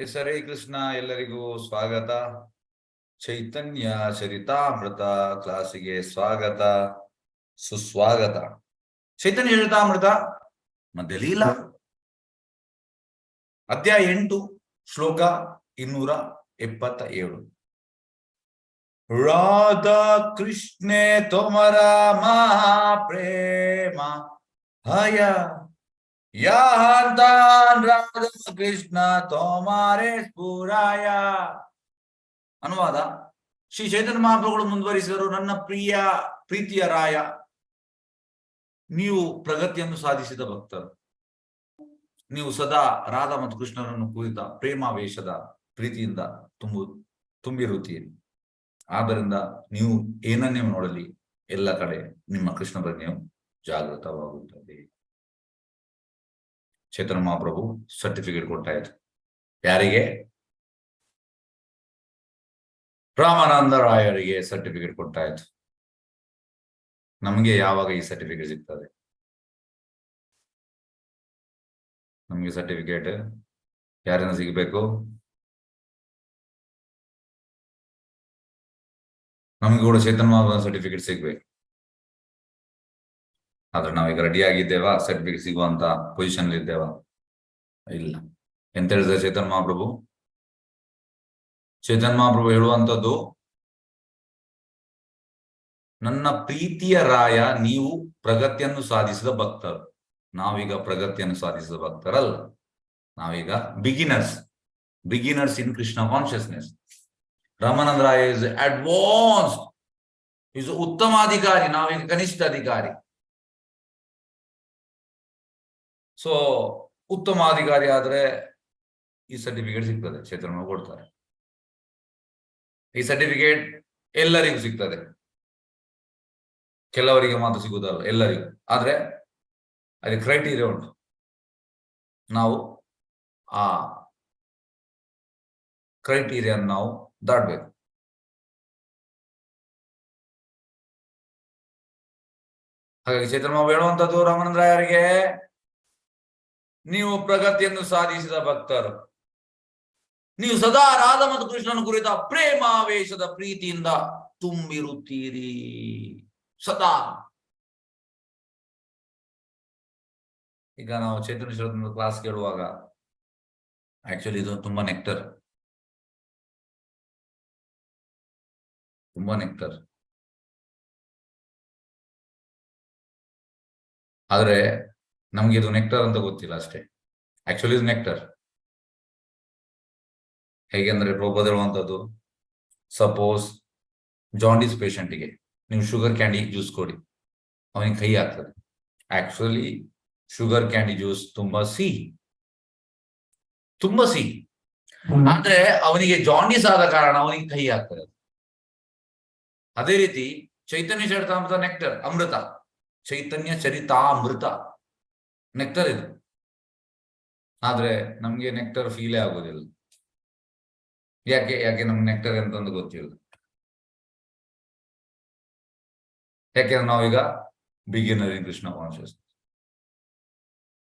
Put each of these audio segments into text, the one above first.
S Hare Krishna. ಎಲ್ಲರಿಗೂ ಸ್ವಾಗತ. ಚೈತನ್ಯ ಚರಿತಾಮೃತ ಕ್ಲಾಸಿಗೆ ಸ್ವಾಗತ, ಸುಸ್ವಾಗತ. ಚೈತನ್ಯ ಚರಿತಾಮೃತ ಮಧ್ಯ ಲೀಲಾ ಅಧ್ಯಾಯ 8 ಶ್ಲೋಕ 277. ರಾಧಾ ಕೃಷ್ಣೆ ತೋಮರ ಮಹಾಪ್ರೇಮ ಹಯ ಯಾಹಂತಾನ್ ರಾಧಾ ಕೃಷ್ಣ ತೋಮಾರೆ ಸ್ಫುರಾಯ. ಅನುವಾದ: ಶ್ರೀ ಚೈತನ್ಯ ಮಹಾಪ್ರಭುಗಳು ಮುಂದುವರಿಸಿದರು. ನನ್ನ ಪ್ರೀತಿಯ ರಾಯ, ನೀವು ಪ್ರಗತಿಯನ್ನು ಸಾಧಿಸಿದ ಭಕ್ತರು. ನೀವು ಸದಾ ರಾಧಾ ಮತ್ತು ಕೃಷ್ಣರನ್ನು ಕುರಿತ ಪ್ರೇಮಾವೇಶದ ಪ್ರೀತಿಯಿಂದ ತುಂಬಿರುತ್ತೀರಿ. ಆದ್ದರಿಂದ ನೀವು ಏನನ್ನೇ ನೋಡಲಿ, ಎಲ್ಲ ಕಡೆ ನಿಮ್ಮ ಕೃಷ್ಣ ಪ್ರಜ್ಞೆಯು ಜಾಗೃತವಾಗುತ್ತದೆ. ಚೈತನ್ಯ ಮಹಾಪ್ರಭು ಸರ್ಟಿಫಿಕೇಟ್ ಕೊಟ್ಟಾಯ್ತು. ಯಾರಿಗೆ? ರಾಮಾನಂದ ರಾಯರಿಗೆ ಸರ್ಟಿಫಿಕೇಟ್ ಕೊಟ್ಟಾಯ್ತು. ನಮಗೆ ಯಾವಾಗ ಈ ಸರ್ಟಿಫಿಕೇಟ್ ಸಿಗ್ತದೆ? ನಮಗೆ ಸರ್ಟಿಫಿಕೇಟ್ ಯಾರಿಂದ ಸಿಗಬೇಕು? ನಮಗೆ ಕೂಡ ಚೇತನ್ ಮಹಾಪ್ರಭು ಸರ್ಟಿಫಿಕೇಟ್ ಸಿಗ್ಬೇಕು. ಆದ್ರೆ ನಾವೀಗ ರೆಡಿ ಆಗಿದ್ದೇವಾ? ಸರ್ಟಿಫಿಕೇಟ್ ಸಿಗುವಂತ ಪೊಸಿಷನ್ ಇದ್ದೇವಾ? ಇಲ್ಲ. ಎಂತ ಹೇಳಿದ್ರೆ ಚೇತನ್ ಮಹಾಪ್ರಭು ಹೇಳುವಂಥದ್ದು, ನನ್ನ ಪ್ರೀತಿಯ ರಾಯ, ನೀವು ಪ್ರಗತಿಯನ್ನು ಸಾಧಿಸಿದ ಭಕ್ತರು. ನಾವೀಗ ಪ್ರಗತಿಯನ್ನು ಸಾಧಿಸಿದ ಭಕ್ತರಲ್ಲ, ನಾವೀಗ beginners in Krishna consciousness. Ramananda Raya is advanced, is ಉತ್ತಮಾಧಿಕಾರಿ, ನಾವೀಗ ಕನಿಷ್ಠ ಅಧಿಕಾರಿ. ಸೊ ಉತ್ತಮಾಧಿಕಾರಿ ಆದ್ರೆ ಈ ಸರ್ಟಿಫಿಕೇಟ್ ಸಿಗ್ತದೆ, ಚೇತನ ಕೊಡ್ತಾರೆ. ಈ ಸರ್ಟಿಫಿಕೇಟ್ ಎಲ್ಲರಿಗೂ ಸಿಗ್ತದೆ, ಕೆಲವರಿಗೆ ಮಾತ್ರ ಸಿಗುವುದಲ್ಲ, ಎಲ್ಲರಿಗೂ. ಆದ್ರೆ ಅದಕ್ಕೆ ಕ್ರೈಟೀರಿಯಾ ಉಂಟು. ನಾವು ಆ ಕ್ರೈಟೀರಿಯಾ ನಾವು ದಾಟಬೇಕು. ಹಾಗಾಗಿ ಚೇತನ ಬಾಬು ಹೇಳುವಂತದ್ದು ರಾಮಾನಂದ ರಾಯರಿಗೆ, ನೀವು ಪ್ರಗತಿಯನ್ನು ಸಾಧಿಸಿದ ಭಕ್ತರು. ನೀವು ಸದಾ ರಾಧಾ ಮತ್ತು ಕೃಷ್ಣನ ಕುರಿತ ಪ್ರೇಮಾವೇಶದ ಪ್ರೀತಿಯಿಂದ ತುಂಬಿರುತ್ತೀರಿ. ಸದಾ. ಈಗ ನಾವು ಚೈತನ್ಯ ಕ್ಲಾಸ್ ಕೇಳುವಾಗ ಆಕ್ಚುಲಿ ಇದು ತುಂಬಾ ನೆಕ್ಟರ್. ಆದ್ರೆ ನಮ್ಗೆ ಇದು ನೆಕ್ಟರ್ ಅಂತ ಗೊತ್ತಿಲ್ಲ ಅಷ್ಟೇ. ಆಕ್ಚುಲಿ ಇದು ನೆಕ್ಟರ್. ಹೇಗೆಂದ್ರೆ ಪ್ರಭುಪಾದ ಹೇಳುವಂಥದ್ದು, ಸಪೋಸ್ ಜಾಂಡೀಸ್ ಪೇಷಂಟ್ಗೆ ನೀವು ಶುಗರ್ ಕ್ಯಾಂಡಿ ಜ್ಯೂಸ್ ಕೊಡಿ, ಅವನಿಗೆ ಕಹಿ ಆಗ್ತದೆ. ಆಕ್ಚುಲಿ ಶುಗರ್ ಕ್ಯಾಂಡಿ ಜ್ಯೂಸ್ ತುಂಬಾ ಸಿಹಿ. ಅಂದ್ರೆ ಅವನಿಗೆ ಜಾಂಡೀಸ್ ಆದ ಕಾರಣ ಅವನಿಗೆ ಕಹಿ ಆಗ್ತದೆ. ಅದೇ ರೀತಿ ಚೈತನ್ಯ ಚರಿತಾಮೃತ ನೆಕ್ಟರ್, ಅಮೃತ. ಚೈತನ್ಯ ಚರಿತಾಮೃತ ನೆಕ್ಟರ್ ಇದು. ಆದ್ರೆ ನಮ್ಗೆ ನೆಕ್ಟರ್ ಫೀಲೇ ಆಗೋದಿಲ್ಲ. ಯಾಕೆ ನಮ್ಗೆ ನೆಕ್ಟರ್ ಅಂತಂದು ಗೊತ್ತಿಲ್ಲ. ಯಾಕೆಂದ್ರೆ ನಾವೀಗ ಬಿಗಿನರ್ ಇನ್ ಕೃಷ್ಣ ಕಾನ್ಶಿಯಸ್.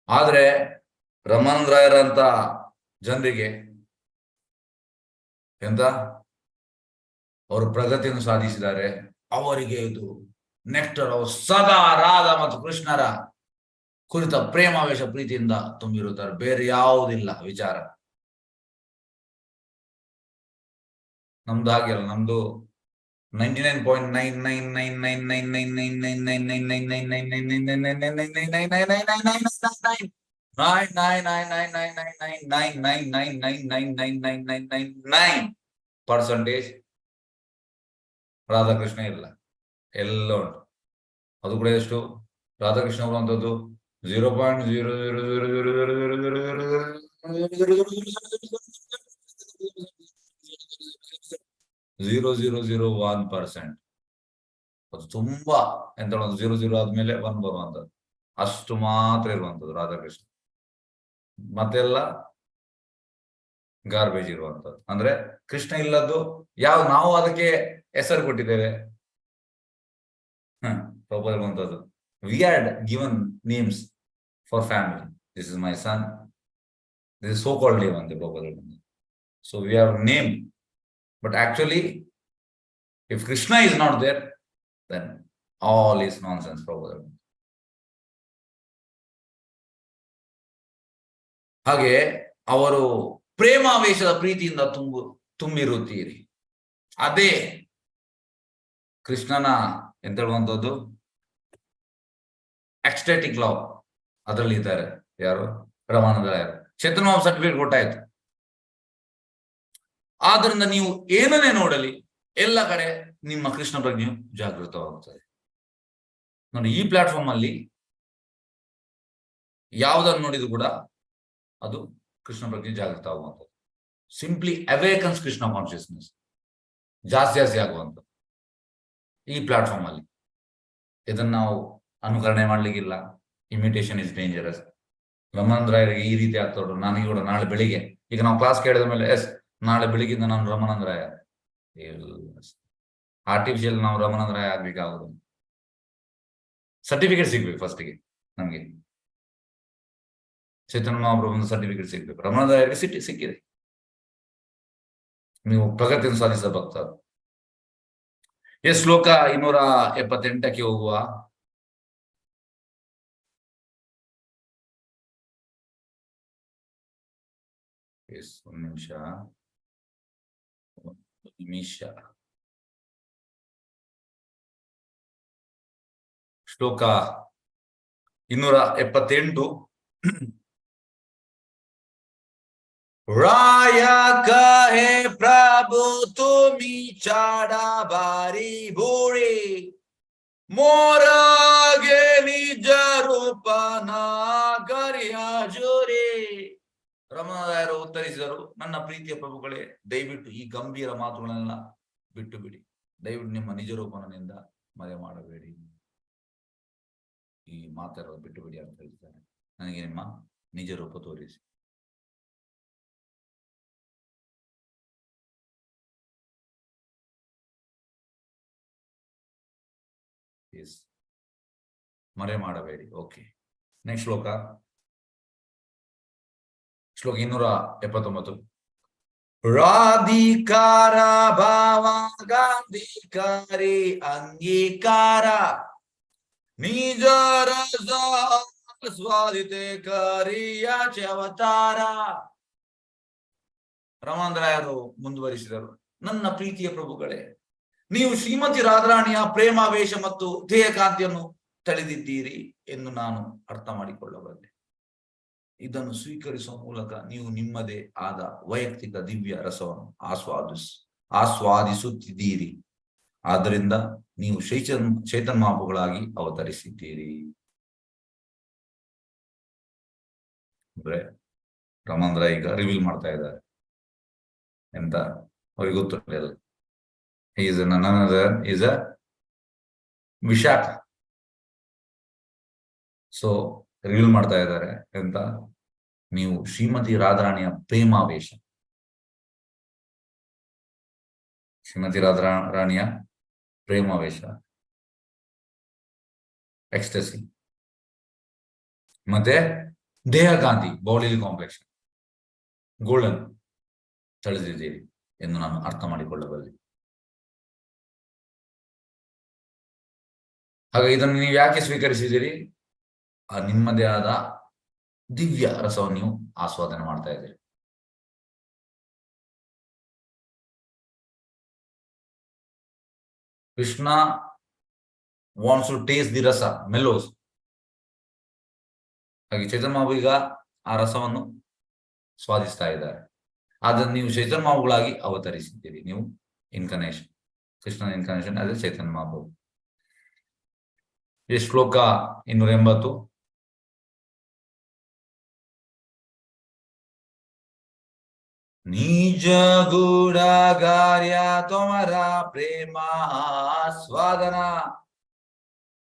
ಆದ್ರೆ ರಾಮಾನಂದ ರಾಯರಂತ ಜನರಿಗೆ ಎಂತ ಅವರು ಪ್ರಗತಿಯನ್ನು ಸಾಧಿಸಿದ್ದಾರೆ, ಅವರಿಗೆ ಇದು ನೆಕ್ಟರ್. ಅವರು ಸದಾ ರಾಧಾ ಮತ್ತು ಕೃಷ್ಣರ ಕುರಿತ ಪ್ರೇಮಾವೇಶ ಪ್ರೀತಿಯಿಂದ ತುಂಬಿರುತ್ತಾರೆ, ಬೇರೆ ಯಾವುದಿಲ್ಲ ವಿಚಾರ. ನಮ್ದು ಹಾಗೆಲ್ಲ. ನಮ್ದು 99.99999999999999999999999999% ರಾಧಾಕೃಷ್ಣ ಇಲ್ಲ, ಎಲ್ಲ ಉಂಟು. ಅದು ಕೂಡ ಎಷ್ಟು? ರಾಧಾಕೃಷ್ಣ ಬರುವಂಥದ್ದು 0.000000000001%. ಅದು ತುಂಬಾ ಎಂತ 00 ಆದ್ಮೇಲೆ 1 ಬರುವಂಥದ್ದು, ಅಷ್ಟು ಮಾತ್ರ ಇರುವಂಥದ್ದು ರಾಧಾಕೃಷ್ಣ. ಮತ್ತೆಲ್ಲ ಗಾರ್ಬೇಜ್ ಇರುವಂಥದ್ದು. ಅಂದ್ರೆ ಕೃಷ್ಣ ಇಲ್ಲದ್ದು ಯಾವ ನಾವು ಅದಕ್ಕೆ ಹೆಸರು ಕೊಟ್ಟಿದ್ದೇವೆ. ಪ್ರಭುಪಾದ ಇರುವಂಥದ್ದು, we had given names for family. This is my son, this is so called name ಅಂತ Prabhupada. So we have name, but actually, if Krishna is not there, then all is nonsense, Prabhupada. ಹಾಗೆ ಅವರು ಪ್ರೇಮಾವೇಶದ ಪ್ರೀತಿಯಿಂದ ತುಂಬಿರುತ್ತೀರಿ. ಅದೇ ಕೃಷ್ಣನ ಎಂತ ಹೇಳುವಂಥದ್ದು ಎಕ್ಸ್ಟೇಟಿಕ್ love. ಅದರಲ್ಲಿ ಇದ್ದಾರೆ ಯಾರು? ರಮಾನಂದರಾಯರು. ಚೇತನ ಮಾವ ಸರ್ಟಿಫಿಕೇಟ್ ಕೊಟ್ಟಾಯ್ತು. ಆದ್ರಿಂದ ನೀವು ಏನನ್ನೇ ನೋಡಲಿ, ಎಲ್ಲ ಕಡೆ ನಿಮ್ಮ ಕೃಷ್ಣ ಪ್ರಜ್ಞೆಯು ಜಾಗೃತವಾಗುತ್ತದೆ. ನೋಡಿ, ಈ ಪ್ಲಾಟ್ಫಾರ್ಮ್ ಅಲ್ಲಿ ಯಾವುದನ್ನು ನೋಡಿದ್ರು ಕೂಡ ಅದು ಕೃಷ್ಣ ಪ್ರಜ್ಞೆ ಜಾಗೃತ ಆಗುವಂಥದ್ದು. ಸಿಂಪ್ಲಿ ಅವೇಕನ್ಸ್ ಕೃಷ್ಣ ಕಾನ್ಶಿಯಸ್ನೆಸ್ ಜಾಸ್ತಿ ಆಗುವಂಥದ್ದು ಈ ಪ್ಲಾಟ್ಫಾರ್ಮ್ ಅಲ್ಲಿ. ಇದನ್ನ ನಾವು ಅನುಕರಣೆ ಮಾಡ್ಲಿಕ್ಕಿಲ್ಲ. Imitation is dangerous. ರಮಾನಂದರಾಯರಿಗೆ ಈ ರೀತಿ ಆಗ್ತೋಡು. ನನಗೆ ಕೂಡ ನಾಳೆ ಬೆಳಿಗ್ಗೆ, ಈಗ ನಾವು ಕ್ಲಾಸ್ ಕೇಳಿದ ಮೇಲೆ ನಾಳೆ ಬೆಳಿಗ್ಗೆಯಿಂದ ನಾನು ರಮಾನಂದರಾಯ, ಆರ್ಟಿಫಿಷಿಯಲ್ ನಾವು ರಮಾನಂದರಾಯ ಆಗ್ಬೇಕಾಗುದು. ಸರ್ಟಿಫಿಕೇಟ್ ಸಿಗ್ಬೇಕು ಫಸ್ಟ್ಗೆ. ನಮ್ಗೆ ಚೈತನ್ಯ ಮಹಾಪ್ರಭು ಸರ್ಟಿಫಿಕೇಟ್ ಸಿಗ್ಬೇಕು. ರಮಾನಂದರಾಯರಿಗೆ ಸಿಕ್ಕಿದೆ. ನೀವು ಪ್ರಗತಿಯನ್ನು ಸಾಧಿಸಿದ ಭಕ್ತ. ಶ್ಲೋಕ 278ಕ್ಕೆ ಹೋಗುವ. ಒಂದು ನಿಮಿಷ. ಶ್ಲೋಕ 278. ರಾಯ ಕಹೆ ಪ್ರಭು ತುಮಿ ಚಾಡಾ ಬಾರಿ ಬೂರಿ ಮೋರಾಗೆ ನಿಜ ರೂಪ ನಾಗರಿಯ ಜೋರಿ. ರಮಣರಾಯರು ಉತ್ತರಿಸಿದರು, ನನ್ನ ಪ್ರೀತಿಯ ಪ್ರಭುಗಳೇ, ದಯವಿಟ್ಟು ಈ ಗಂಭೀರ ಮಾತುಗಳನ್ನೆಲ್ಲ ಬಿಟ್ಟು ಬಿಡಿ. ದಯವಿಟ್ಟು ನಿಮ್ಮ ನಿಜ ರೂಪನಿಂದ ಮರೆ ಮಾಡಬೇಡಿ. ಈ ಮಾತಾಡೋದು ಬಿಟ್ಟು ಬಿಡಿ ಅಂತ ಹೇಳ್ತಾರೆ. ನನಗೆ ನಿಮ್ಮ ನಿಜ ರೂಪ ತೋರಿಸಿ. ಮರೆ ಮಾಡಬೇಡಿ. ಓಕೆ, ನೆಕ್ಸ್ಟ್ ಶ್ಲೋಕ 279. ರಾಧಿಕಾರ ಭಾವ ಗಾಂಧಿಕಾರಿ ಅಂಗೀಕಾರ ನಿಜ ರಸ ಸ್ವಾದಿತೆ ಕರಿಯ ಚವತಾರ. ರಮಾನಂದರಾಯರು ಮುಂದುವರಿಸಿದರು, ನನ್ನ ಪ್ರೀತಿಯ ಪ್ರಭುಗಳೇ, ನೀವು ಶ್ರೀಮತಿ ರಾಧಾರಾಣಿಯ ಪ್ರೇಮಾವೇಶ ಮತ್ತು ಧ್ಯೇಯಕಾಂತಿಯನ್ನು ತಳೆದಿದ್ದೀರಿ ಎಂದು ನಾನು ಅರ್ಥ ಮಾಡಿಕೊಳ್ಳಬಲ್ಲೆ. ಇದನ್ನು ಸ್ವೀಕರಿಸುವ ಮೂಲಕ ನೀವು ನಿಮ್ಮದೇ ಆದ ವೈಯಕ್ತಿಕ ದಿವ್ಯ ರಸವನ್ನು ಆಸ್ವಾದಿಸುತ್ತಿದ್ದೀರಿ. ಆದ್ದರಿಂದ ನೀವು ಚೈತನ್ಯ ಮಹಾಪ್ರಭುಗಳಾಗಿ ಅವತರಿಸಿದ್ದೀರಿ. ಅಂದ್ರೆ ರಮಾನಂದರ ಈಗ ರಿವೀಲ್ ಮಾಡ್ತಾ ಇದ್ದಾರೆ ಎಂತ ಅವ್ರಿಗೆ ಗೊತ್ತಿರಲಿಲ್ಲ. ಈಸ್ ನನ್ other is a Vishakha. So reveal ಮಾಡ್ತಾ ಇದ್ದಾರೆ ಎಂತ, ನೀವು ಶ್ರೀಮತಿ ರಾಧಾರಾಣಿಯ ಪ್ರೇಮಾವೇಶ, ಶ್ರೀಮತಿ ರಾಧಾರಾಣಿಯ ಪ್ರೇಮಾವೇಶ, ಎಕ್ಸ್ಟಸಿ ಮತ್ತೆ ದೇಹಕಾಂತಿ, ಬಾಡಿಲಿ ಕಾಂಪ್ಲೆಕ್ಷನ್, ಗೋಲ್ಡನ್ ತಳೆದಿದ್ದೀರಿ ಎಂದು ನಾನು ಅರ್ಥ ಮಾಡಿಕೊಳ್ಳಬಲ್ಲೆ. ಹಾಗೆ ಇದನ್ನು ನೀವು ಯಾಕೆ ಸ್ವೀಕರಿಸಿದ್ದೀರಿ? ನಿಮ್ಮದೇ ಆದ ದಿವ್ಯ ರಸವನ್ನು ನೀವು ಆಸ್ವಾದನೆ ಮಾಡ್ತಾ ಇದ್ದೀರಿ. Krishna wants to taste the rasa, mellows. ಹಾಗೆ ಚೈತನ್ಯ ಮಹಾಪ್ರಭು ಈಗ ಆ ರಸವನ್ನು ಸ್ವಾದಿಸ್ತಾ ಇದ್ದಾರೆ. ಆದ್ರೆ ನೀವು ಚೈತನ್ಯ ಮಹಾಪ್ರಭುಗಳಾಗಿ ಅವತರಿಸಿದ್ದೀರಿ. ನೀವು ಇನ್ಕರ್ನೇಷನ್, ಕೃಷ್ಣನ ಇನ್ಕರ್ನೇಷನ್ ಅದೇ ಚೈತನ್ಯ ಮಹಾಪ್ರಭು. ಈ ಶ್ಲೋಕ 280. ನಿಜ ಗೂಢಾಗಾರ್ಯ ತೊಮರ ಪ್ರೇಮ ಸ್ವಾದನ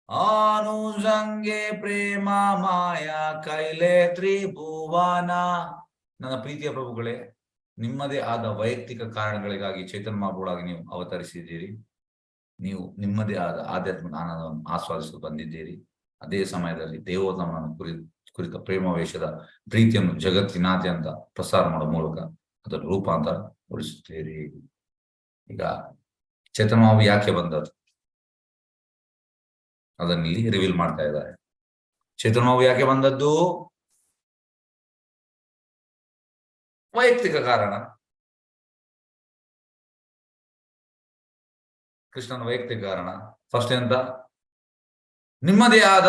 ಅನುಜಂಗೆ ಪ್ರೇಮ ಮಾಯಾ ಕೈಲೆ ತ್ರಿಭುವನ. ನನ್ನ ಪ್ರೀತಿಯ ಪ್ರಭುಗಳೇ, ನಿಮ್ಮದೇ ಆದ ವೈಯಕ್ತಿಕ ಕಾರಣಗಳಿಗಾಗಿ ಚೈತನ್ಯ ಮಹಾಪ್ರಭುಗಳಾಗಿ ನೀವು ಅವತರಿಸಿದ್ದೀರಿ. ನೀವು ನಿಮ್ಮದೇ ಆದ ಆಧ್ಯಾತ್ಮಿಕ ಆನಂದವನ್ನು ಆಸ್ವಾದಿಸಲು ಬಂದಿದ್ದೀರಿ. ಅದೇ ಸಮಯದಲ್ಲಿ ದೇವೋತ್ತಮನನ್ನು ಕುರಿತ ಪ್ರೇಮಾವೇಶದ ಪ್ರೀತಿಯನ್ನು ಜಗತ್ತಿನಾದ್ಯಂತ ಪ್ರಸಾರ ಮಾಡುವ ಮೂಲಕ ಅದನ್ನು ರೂಪಾಂತರಗೊಳಿಸುತ್ತೀರಿ. ಈಗ ಚೇತನ ಭಾವ ಯಾಕೆ ಬಂದದ್ದು ಅದನ್ನಿಲ್ಲಿ ರಿವೀಲ್ ಮಾಡ್ತಾ ಇದ್ದಾರೆ. ಚೇತನ ಭಾವ ಯಾಕೆ ಬಂದದ್ದು? ವೈಯಕ್ತಿಕ ಕಾರಣ. ಕೃಷ್ಣನ ವೈಯಕ್ತಿಕ ಕಾರಣ. ಫಸ್ಟ್ ಎಂತ? ನಿಮ್ಮದೇ ಆದ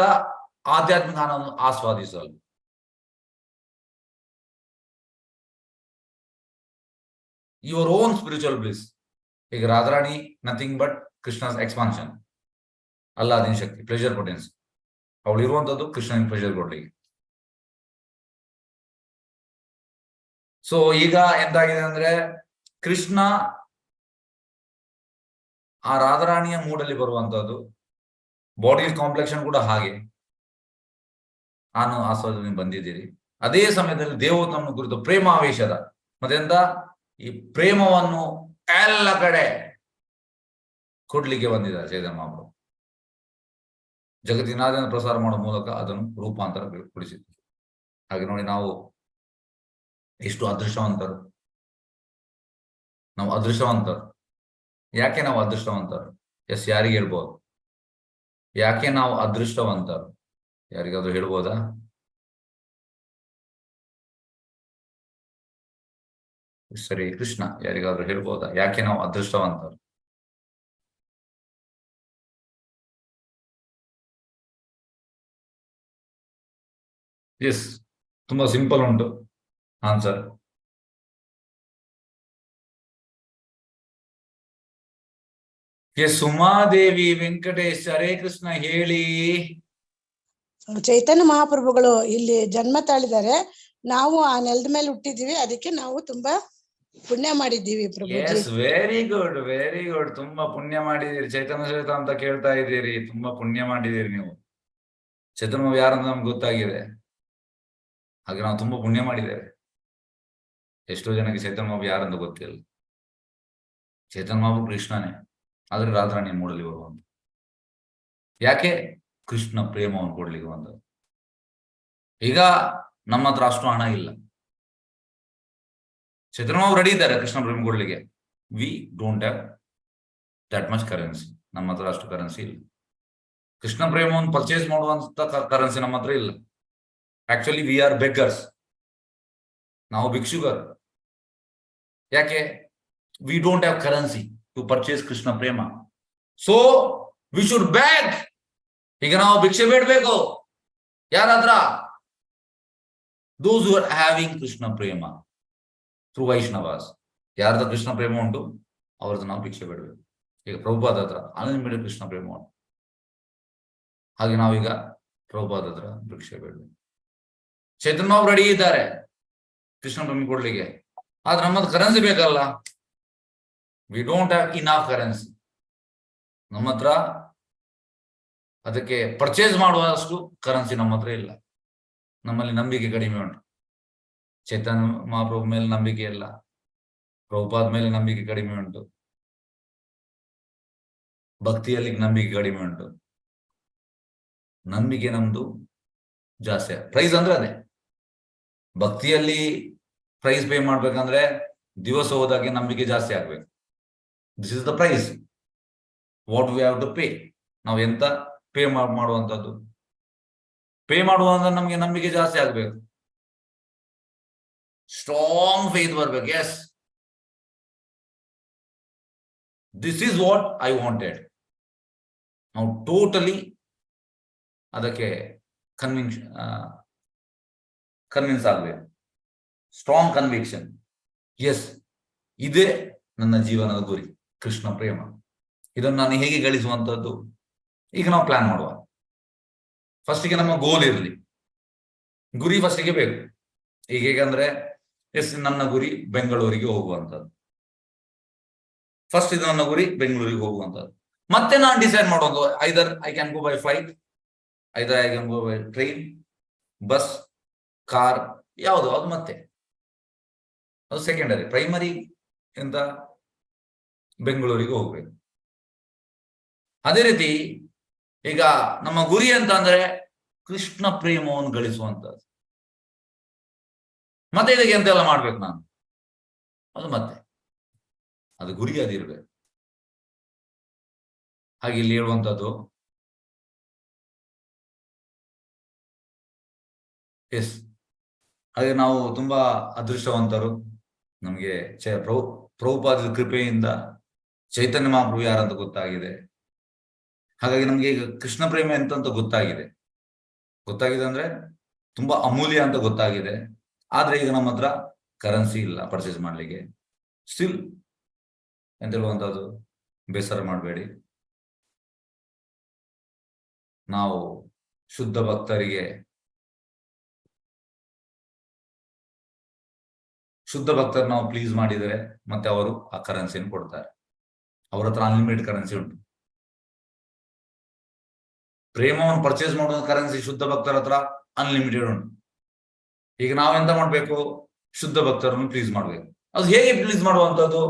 ಆಧ್ಯಾತ್ಮಿಕ ಆನಂದ ಆಸ್ವಾದಿಸಲು. Your own spiritual bliss. ಈಗ Radharani nothing but Krishna's expansion, ಅಲ್ಲಾದಿನ ಶಕ್ತಿ, ಪ್ಲೆಜರ್ ಪೊಟೆನ್ಸ್. ಅವಳು ಇರುವಂತದ್ದು ಕೃಷ್ಣನಿಗೆ ಪ್ಲೆಜರ್ ಕೊಡ್ಲಿಕ್ಕೆ. ಸೊ ಈಗ ಎಂತಾಗಿದೆ ಅಂದ್ರೆ, ಕೃಷ್ಣ ಆ ರಾಧಾರಾಣಿಯ ಮೂಡಲ್ಲಿ ಬರುವಂತದ್ದು. ಬಾಡಿ ಕಾಂಪ್ಲೆಕ್ಷನ್ ಕೂಡ ಹಾಗೆ. ನಾನು ಆಸ್ವಾದನೆ ಬಂದಿದ್ದೀರಿ. ಅದೇ ಸಮಯದಲ್ಲಿ ದೇವೋತ್ತಮನ ಕುರಿತು ಪ್ರೇಮಾವೇಶದ ಮತ್ತೆಂತ ಈ ಪ್ರೇಮವನ್ನು ಎಲ್ಲ ಕಡೆ ಕೊಡ್ಲಿಕ್ಕೆ ಬಂದಿದ್ದಾರೆ ಚೈತನ್ಯ ಮಹಾಪ್ರಭು. ಜಗತ್ತಿನಾದ್ಯಂತ ಪ್ರಸಾರ ಮಾಡುವ ಮೂಲಕ ಅದನ್ನು ರೂಪಾಂತರಗೊಳಿಸಿದ್ರು. ಹಾಗೆ ನೋಡಿ, ನಾವು ಎಷ್ಟು ಅದೃಷ್ಟವಂತರು. ನಾವು ಅದೃಷ್ಟವಂತರು. ಯಾಕೆ ನಾವು ಅದೃಷ್ಟವಂತರು? ಎಸ್, ಯಾರಿಗೆ ಹೇಳ್ಬೋದು? ಯಾಕೆ ನಾವು ಅದೃಷ್ಟವಂತರು? ಯಾರಿಗಾದ್ರೂ ಹೇಳ್ಬೋದಾ? ಸರಿ, ಕೃಷ್ಣ ಯಾರಿಗಾದ್ರೂ ಹೇಳ್ಬೋದಾ ಯಾಕೆ ನಾವು ಅದೃಷ್ಟವಂತರು? ಎಸ್, ತುಂಬಾ ಸಿಂಪಲ್ ಉಂಟು ಆನ್ಸರ್. ಸುಮಾದೇವಿ ವೆಂಕಟೇಶ್, ಹರೇ ಕೃಷ್ಣ, ಹೇಳಿ. ಚೈತನ್ಯ ಮಹಾಪ್ರಭುಗಳು ಇಲ್ಲಿ ಜನ್ಮ ತಾಳಿದ್ದಾರೆ. ನಾವು ಆ ನೆಲದ ಮೇಲೆ ಹುಟ್ಟಿದೀವಿ, ಅದಕ್ಕೆ ನಾವು ತುಂಬಾ ಪುಣ್ಯ ಮಾಡಿದ್ದೀವಿ Prabhuji. Very good, very good. ತುಂಬಾ ಪುಣ್ಯ ಮಾಡಿದ್ದೀರಿ. ಚೈತನ್ಯ ಚರಿತ ಅಂತ ಕೇಳ್ತಾ ಇದ್ದೀರಿ. ತುಂಬಾ ಪುಣ್ಯ ಮಾಡಿದ್ದೀರಿ ನೀವು. ಚೈತನ್ಯ ಯಾರಂತ ನಮ್ಗೆ ಗೊತ್ತಾಗಿದೆ. ಹಾಗೆ ನಾವು ತುಂಬಾ ಪುಣ್ಯ ಮಾಡಿದ್ದೇವೆ. ಎಷ್ಟೋ ಜನಕ್ಕೆ ಚೈತನ್ಯ ಯಾರಂತ ಗೊತ್ತಿಲ್ಲ. ಚೈತನ್ಯ ಕೃಷ್ಣನೇ, ಆದ್ರೆ ರಾಧಾರಾಣಿ ಮೂಡಲಿ ಬರುವಂತ. ಯಾಕೆ? ಕೃಷ್ಣ ಪ್ರೇಮವನ್ನು ಕೊಡ್ಲಿಕ್ಕೆ ಬಂದದ್ದು. ಈಗ ನಮ್ಮ ಹತ್ರ ಅಷ್ಟು ಹಣ ಇಲ್ಲ. ಚೈತನ್ಯ ರೆಡಿ ಇದ್ದಾರೆ ಕೃಷ್ಣ ಪ್ರೇಮ ಕೊಡ್ಲಿಕ್ಕೆ. V don't have that much currency. ನಮ್ಮ ಹತ್ರ ಅಷ್ಟು ಕರೆನ್ಸಿ ಇಲ್ಲ. ಕೃಷ್ಣ ಪ್ರೇಮವನ್ನು ಪರ್ಚೇಸ್ ಮಾಡುವಂತ ಕರೆನ್ಸಿ ನಮ್ಮ ಹತ್ರ ಇಲ್ಲ. Actually we are beggars. ನಾವು ಭಿಕ್ಷುಕರು. ಯಾಕೆ? We don't have currency to purchase Krishna prema. So we should beg. ಈಗ ನಾವು ಭಿಕ್ಷೆ ಬೇಡಬೇಕು. ಯಾರಾದ್ರ? Those who are having Krishna prema through Vaishnavas. ಯಾರ್ದ ಕೃಷ್ಣ ಪ್ರೇಮ ಉಂಟು ಅವ್ರದ್ದು ನಾವು ಭಿಕ್ಷೆ ಬೇಡಬೇಕು. ಈಗ ಪ್ರಭುಪಾದ ಹತ್ರ ಅನ್ಲಿಮಿಟೆಡ್ ಕೃಷ್ಣ ಪ್ರೇಮ ಉಂಟು. ಹಾಗೆ ನಾವೀಗ ಪ್ರಭುಪಾದ ಹತ್ರ ಭಿಕ್ಷೆ ಬೇಡಬೇಕು. ಚೈತನ್ಯ ರೆಡಿ ಇದ್ದಾರೆ ಕೃಷ್ಣ ಪ್ರೇಮ ಕೊಡ್ಲಿಕ್ಕೆ. ಆದ್ರೆ ನಮ್ಮದು ಕರೆನ್ಸಿ ಬೇಕಲ್ಲ. V don't have enough currency. ನಮ್ಮ ಹತ್ರ ಅದಕ್ಕೆ ಪರ್ಚೇಸ್ ಮಾಡುವಷ್ಟು ಕರೆನ್ಸಿ ನಮ್ಮ ಹತ್ರ ಇಲ್ಲ. ನಮ್ಮಲ್ಲಿ ನಂಬಿಕೆ ಕಡಿಮೆ ಉಂಟು. ಚೈತನ್ಯ ಮಹಾಪ್ರಭು ಮೇಲೆ ನಂಬಿಕೆ ಇಲ್ಲ. ಪ್ರಭುಪಾದ ಮೇಲೆ ನಂಬಿಕೆ ಕಡಿಮೆ ಉಂಟು. ಭಕ್ತಿಯಲ್ಲಿ ನಂಬಿಕೆ ಕಡಿಮೆ ಉಂಟು. ನಂಬಿಕೆ ನಮ್ದು ಜಾಸ್ತಿ. ಪ್ರೈಸ್ ಅಂದ್ರೆ ಅದೇ. ಭಕ್ತಿಯಲ್ಲಿ ಪ್ರೈಸ್ ಪೇ ಮಾಡ್ಬೇಕಂದ್ರೆ ದಿವಸ ಹೋದಾಗೆ ನಂಬಿಕೆ ಜಾಸ್ತಿ ಆಗ್ಬೇಕು. This is the price what we have to pay. ನಾವು ಎಂತ ಪೇ ಮಾಡುವಂಥದ್ದು. ಪೇ ಮಾಡುವಂದ್ರೆ ನಮ್ಗೆ ನಂಬಿಕೆ ಜಾಸ್ತಿ ಆಗ್ಬೇಕು. ಸ್ಟ್ರಾಂಗ್ ಫೇತ್ ಬರ್ಬೇಕು. Yes, this is what I wanted. ನಾವು ಟೋಟಲಿ ಅದಕ್ಕೆ ಕನ್ವಿನ್ಸ್ ಆಗ್ಬೇಕು. Strong conviction. ಎಸ್, ಇದೇ ನನ್ನ ಜೀವನದ ಗುರಿ, ಕೃಷ್ಣ ಪ್ರೇಮ. ಇದನ್ನು ನಾನು ಹೇಗೆ ಗಳಿಸುವಂಥದ್ದು? ಈಗ ನಾವು ಪ್ಲಾನ್ ಮಾಡುವ. ಫಸ್ಟಿಗೆ ನಮ್ಮ ಗೋಲ್ ಇರಲಿ. ಗುರಿ ಫಸ್ಟಿಗೆ ಬೇಕು. ಈಗ ಹೇಗಂದ್ರೆ, ಎಸ್, ನನ್ನ ಗುರಿ ಬೆಂಗಳೂರಿಗೆ ಹೋಗುವಂಥದ್ದು. ಫಸ್ಟ್ ಇದು ನನ್ನ ಗುರಿ ಬೆಂಗಳೂರಿಗೆ ಹೋಗುವಂಥದ್ದು. ಮತ್ತೆ ನಾನು ಡಿಸೈಡ್ ಮಾಡುವಂಥದ್ದು, ಐದರ್ I can go by flight, either I can go by train, bus, car, ಯಾವುದು ಅದು ಮತ್ತೆ ಅದು ಸೆಕೆಂಡರಿ. ಪ್ರೈಮರಿ ಎಂತ? ಬೆಂಗಳೂರಿಗೆ ಹೋಗ್ಬೇಕು. ಅದೇ ರೀತಿ ಈಗ ನಮ್ಮ ಗುರಿ ಅಂತ ಅಂದ್ರೆ ಕೃಷ್ಣ ಪ್ರೇಮವನ್ನು ಗಳಿಸುವಂತದ್ದು. ಮತ್ತೆ ಇದಕ್ಕೆ ಎಂತೆಲ್ಲ ಮಾಡ್ಬೇಕು ನಾನು? ಅದು ಮತ್ತೆ ಅದು ಗುರಿ ಅದಿರ್ಬೇಕು. ಹಾಗೆ ಇಲ್ಲಿ ಹೇಳುವಂಥದ್ದು ಎಸ್, ಹಾಗೆ ನಾವು ತುಂಬಾ ಅದೃಷ್ಟವಂತರು. ನಮಗೆ ಪ್ರಭುಪಾದದ ಕೃಪೆಯಿಂದ ಚೈತನ್ಯ ಮಹಾಪ್ರಭು ಯಾರಂತ ಗೊತ್ತಾಗಿದೆ. ಹಾಗಾಗಿ ನಮ್ಗೆ ಈಗ ಕೃಷ್ಣ ಪ್ರೇಮ ಎಂತ ಗೊತ್ತಾಗಿದೆ ಅಂದ್ರೆ ತುಂಬಾ ಅಮೂಲ್ಯ ಅಂತ ಗೊತ್ತಾಗಿದೆ. ಆದ್ರೆ ಈಗ ನಮ್ಮ ಹತ್ರ ಕರೆನ್ಸಿ ಇಲ್ಲ ಪರ್ಚೇಸ್ ಮಾಡ್ಲಿಕ್ಕೆ. ಸ್ಟಿಲ್ ಎಂತ ಹೇಳುವಂತದ್ದು, ಬೇಸರ ಮಾಡಬೇಡಿ. ನಾವು ಶುದ್ಧ ಭಕ್ತರಿಗೆ ನಾವು ಪ್ಲೀಸ್ ಮಾಡಿದರೆ ಮತ್ತೆ ಅವರು ಆ ಕರೆನ್ಸಿಯನ್ನು ಕೊಡ್ತಾರೆ. ಅವ್ರ ಹತ್ರ ಅನ್ಲಿಮಿಟೆಡ್ ಕರೆನ್ಸಿ ಉಂಟು. ಪ್ರೇಮವನ್ನು ಪರ್ಚೇಸ್ ಮಾಡುವ ಕರೆನ್ಸಿ ಶುದ್ಧ ಭಕ್ತರ ಹತ್ರ ಅನ್ಲಿಮಿಟೆಡ್ ಉಂಟು. ಈಗ ನಾವೆಂತ ಮಾಡ್ಬೇಕು? ಶುದ್ಧ ಭಕ್ತರನ್ನು ಪ್ಲೀಸ್ ಮಾಡ್ಬೇಕು. ಅದು ಹೇಗೆ ಪ್ಲೀಸ್ ಮಾಡುವಂತದ್ದು?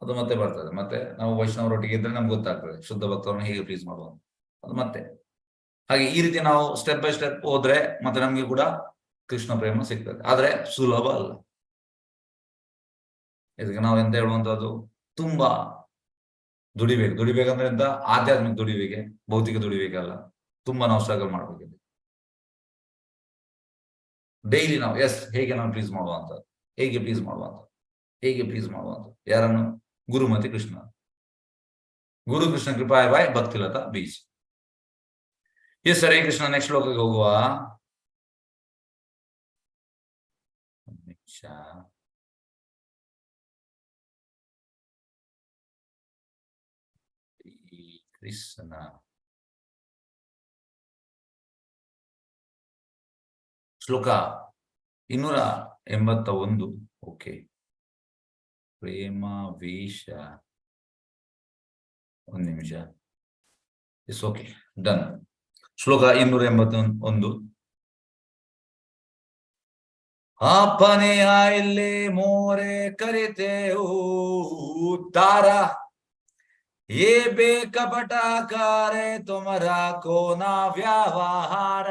ಅದು ಮತ್ತೆ ಬರ್ತದೆ. ಮತ್ತೆ ನಾವು ವೈಷ್ಣವರೊಟ್ಟಿಗೆ ಇದ್ರೆ ನಮ್ಗೆ ಗೊತ್ತಾಗ್ತದೆ ಶುದ್ಧ ಭಕ್ತರನ್ನು ಹೇಗೆ ಪ್ಲೀಸ್ ಮಾಡುವಂತ. ಅದು ಮತ್ತೆ ಹಾಗೆ ಈ ರೀತಿ ನಾವು ಸ್ಟೆಪ್ ಬೈ ಸ್ಟೆಪ್ ಹೋದ್ರೆ ಮತ್ತೆ ನಮ್ಗೆ ಕೂಡ ಕೃಷ್ಣ ಪ್ರೇಮ ಸಿಗ್ತದೆ. ಆದ್ರೆ ಸುಲಭ ಅಲ್ಲ. ಇದಕ್ಕೆ ನಾವು ಎಂತ ಹೇಳುವಂತದ್ದು, ತುಂಬಾ ದುಡಿಬೇಕಂದ್ರೆ ಎಂತ ಆಧ್ಯಾತ್ಮಿಕ ದುಡಿಬೇಕೆ, ಭೌತಿಕ ದುಡಿಬೇಕಲ್ಲ. ತುಂಬಾ ನಾವು ಸ್ಟ್ರಗಲ್ ಮಾಡ್ಬೇಕಿದೆ. ಡೈಲಿ ನಾವು ಹೇಗೆ ನಾವು ಪ್ಲೀಸ್ ಮಾಡುವಂಥದ್ದು, ಹೇಗೆ ಪ್ಲೀಸ್ ಮಾಡುವಂಥದ್ದು ಯಾರನ್ನು? ಗುರು ಮತ್ತೆ ಕೃಷ್ಣ. ಗುರು ಕೃಷ್ಣ ಕೃಪಾಯ ಬಾಯ್ ಭಕ್ತಿಲತಾ ಬೀಚ್. ಹರೇ ಕೃಷ್ಣ. ನೆಕ್ಸ್ಟ್ ಶ್ಲೋಕಕ್ಕೆ ಹೋಗುವ. ಕೃಷ್ಣ ಶ್ಲೋಕ 281. ಓಕೆ, ಪ್ರೇಮ ವೇಷ. ಒಂದು ನಿಮಿಷ. It's okay, done. ಶ್ಲೋಕ 281. आपने आइले मोरे करते उद्धार ये ಬೇಕಪಟಾಕಾರೆ ತುಮರ ಕೋನ ವ್ಯವಹಾರ.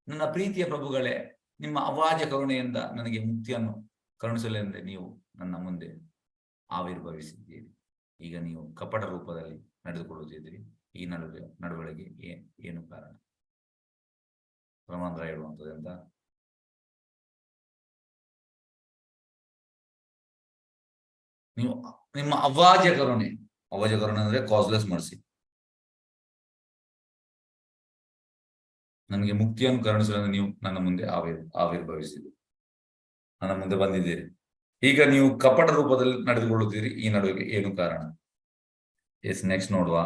ನನ್ನ ಪ್ರೀತಿಯ ಪ್ರಭುಗಳೇ, ನಿಮ್ಮ ಅವಾಜ ಕರುಣೆಯಿಂದ ನನಗೆ ಮುಕ್ತಿಯನ್ನು ಕರುಣಿಸಲೆಂದೇ ನೀವು ನನ್ನ ಮುಂದೆ ಆವಿರ್ಭವಿಸಿದ್ದೀರಿ. ಈಗ ನೀವು ಕಪಟ ರೂಪದಲ್ಲಿ ನಡೆದುಕೊಳ್ಳುತ್ತಿದ್ದೀರಿ. ಈ ನಡವಳಿಕೆ ಏನು ಕಾರಣ? ರಮಣರ ಹೇಳುವಂಥದ್ದು ಎಂತ? ನೀವು ನಿಮ್ಮ ಅವಾಜ ಕರುಣೆ ಅಂದ್ರೆ ಕಾಸ್ಲೆಸ್ ಮರ್ಸಿ, ನನಗೆ ಮುಕ್ತಿಯನ್ನು ಕರುಣಿಸಲು ನೀವು ನನ್ನ ಮುಂದೆ ಆವಿರ್ಭವಿಸಿದ್ದೀರಿ, ನನ್ನ ಮುಂದೆ ಬಂದಿದ್ದೀರಿ. ಈಗ ನೀವು ಕಪಟ ರೂಪದಲ್ಲಿ ನಡೆದುಕೊಳ್ಳುತ್ತೀರಿ. ಈ ನಡುವೆ ಏನು ಕಾರಣ? ನೆಕ್ಸ್ಟ್ ನೋಡುವ.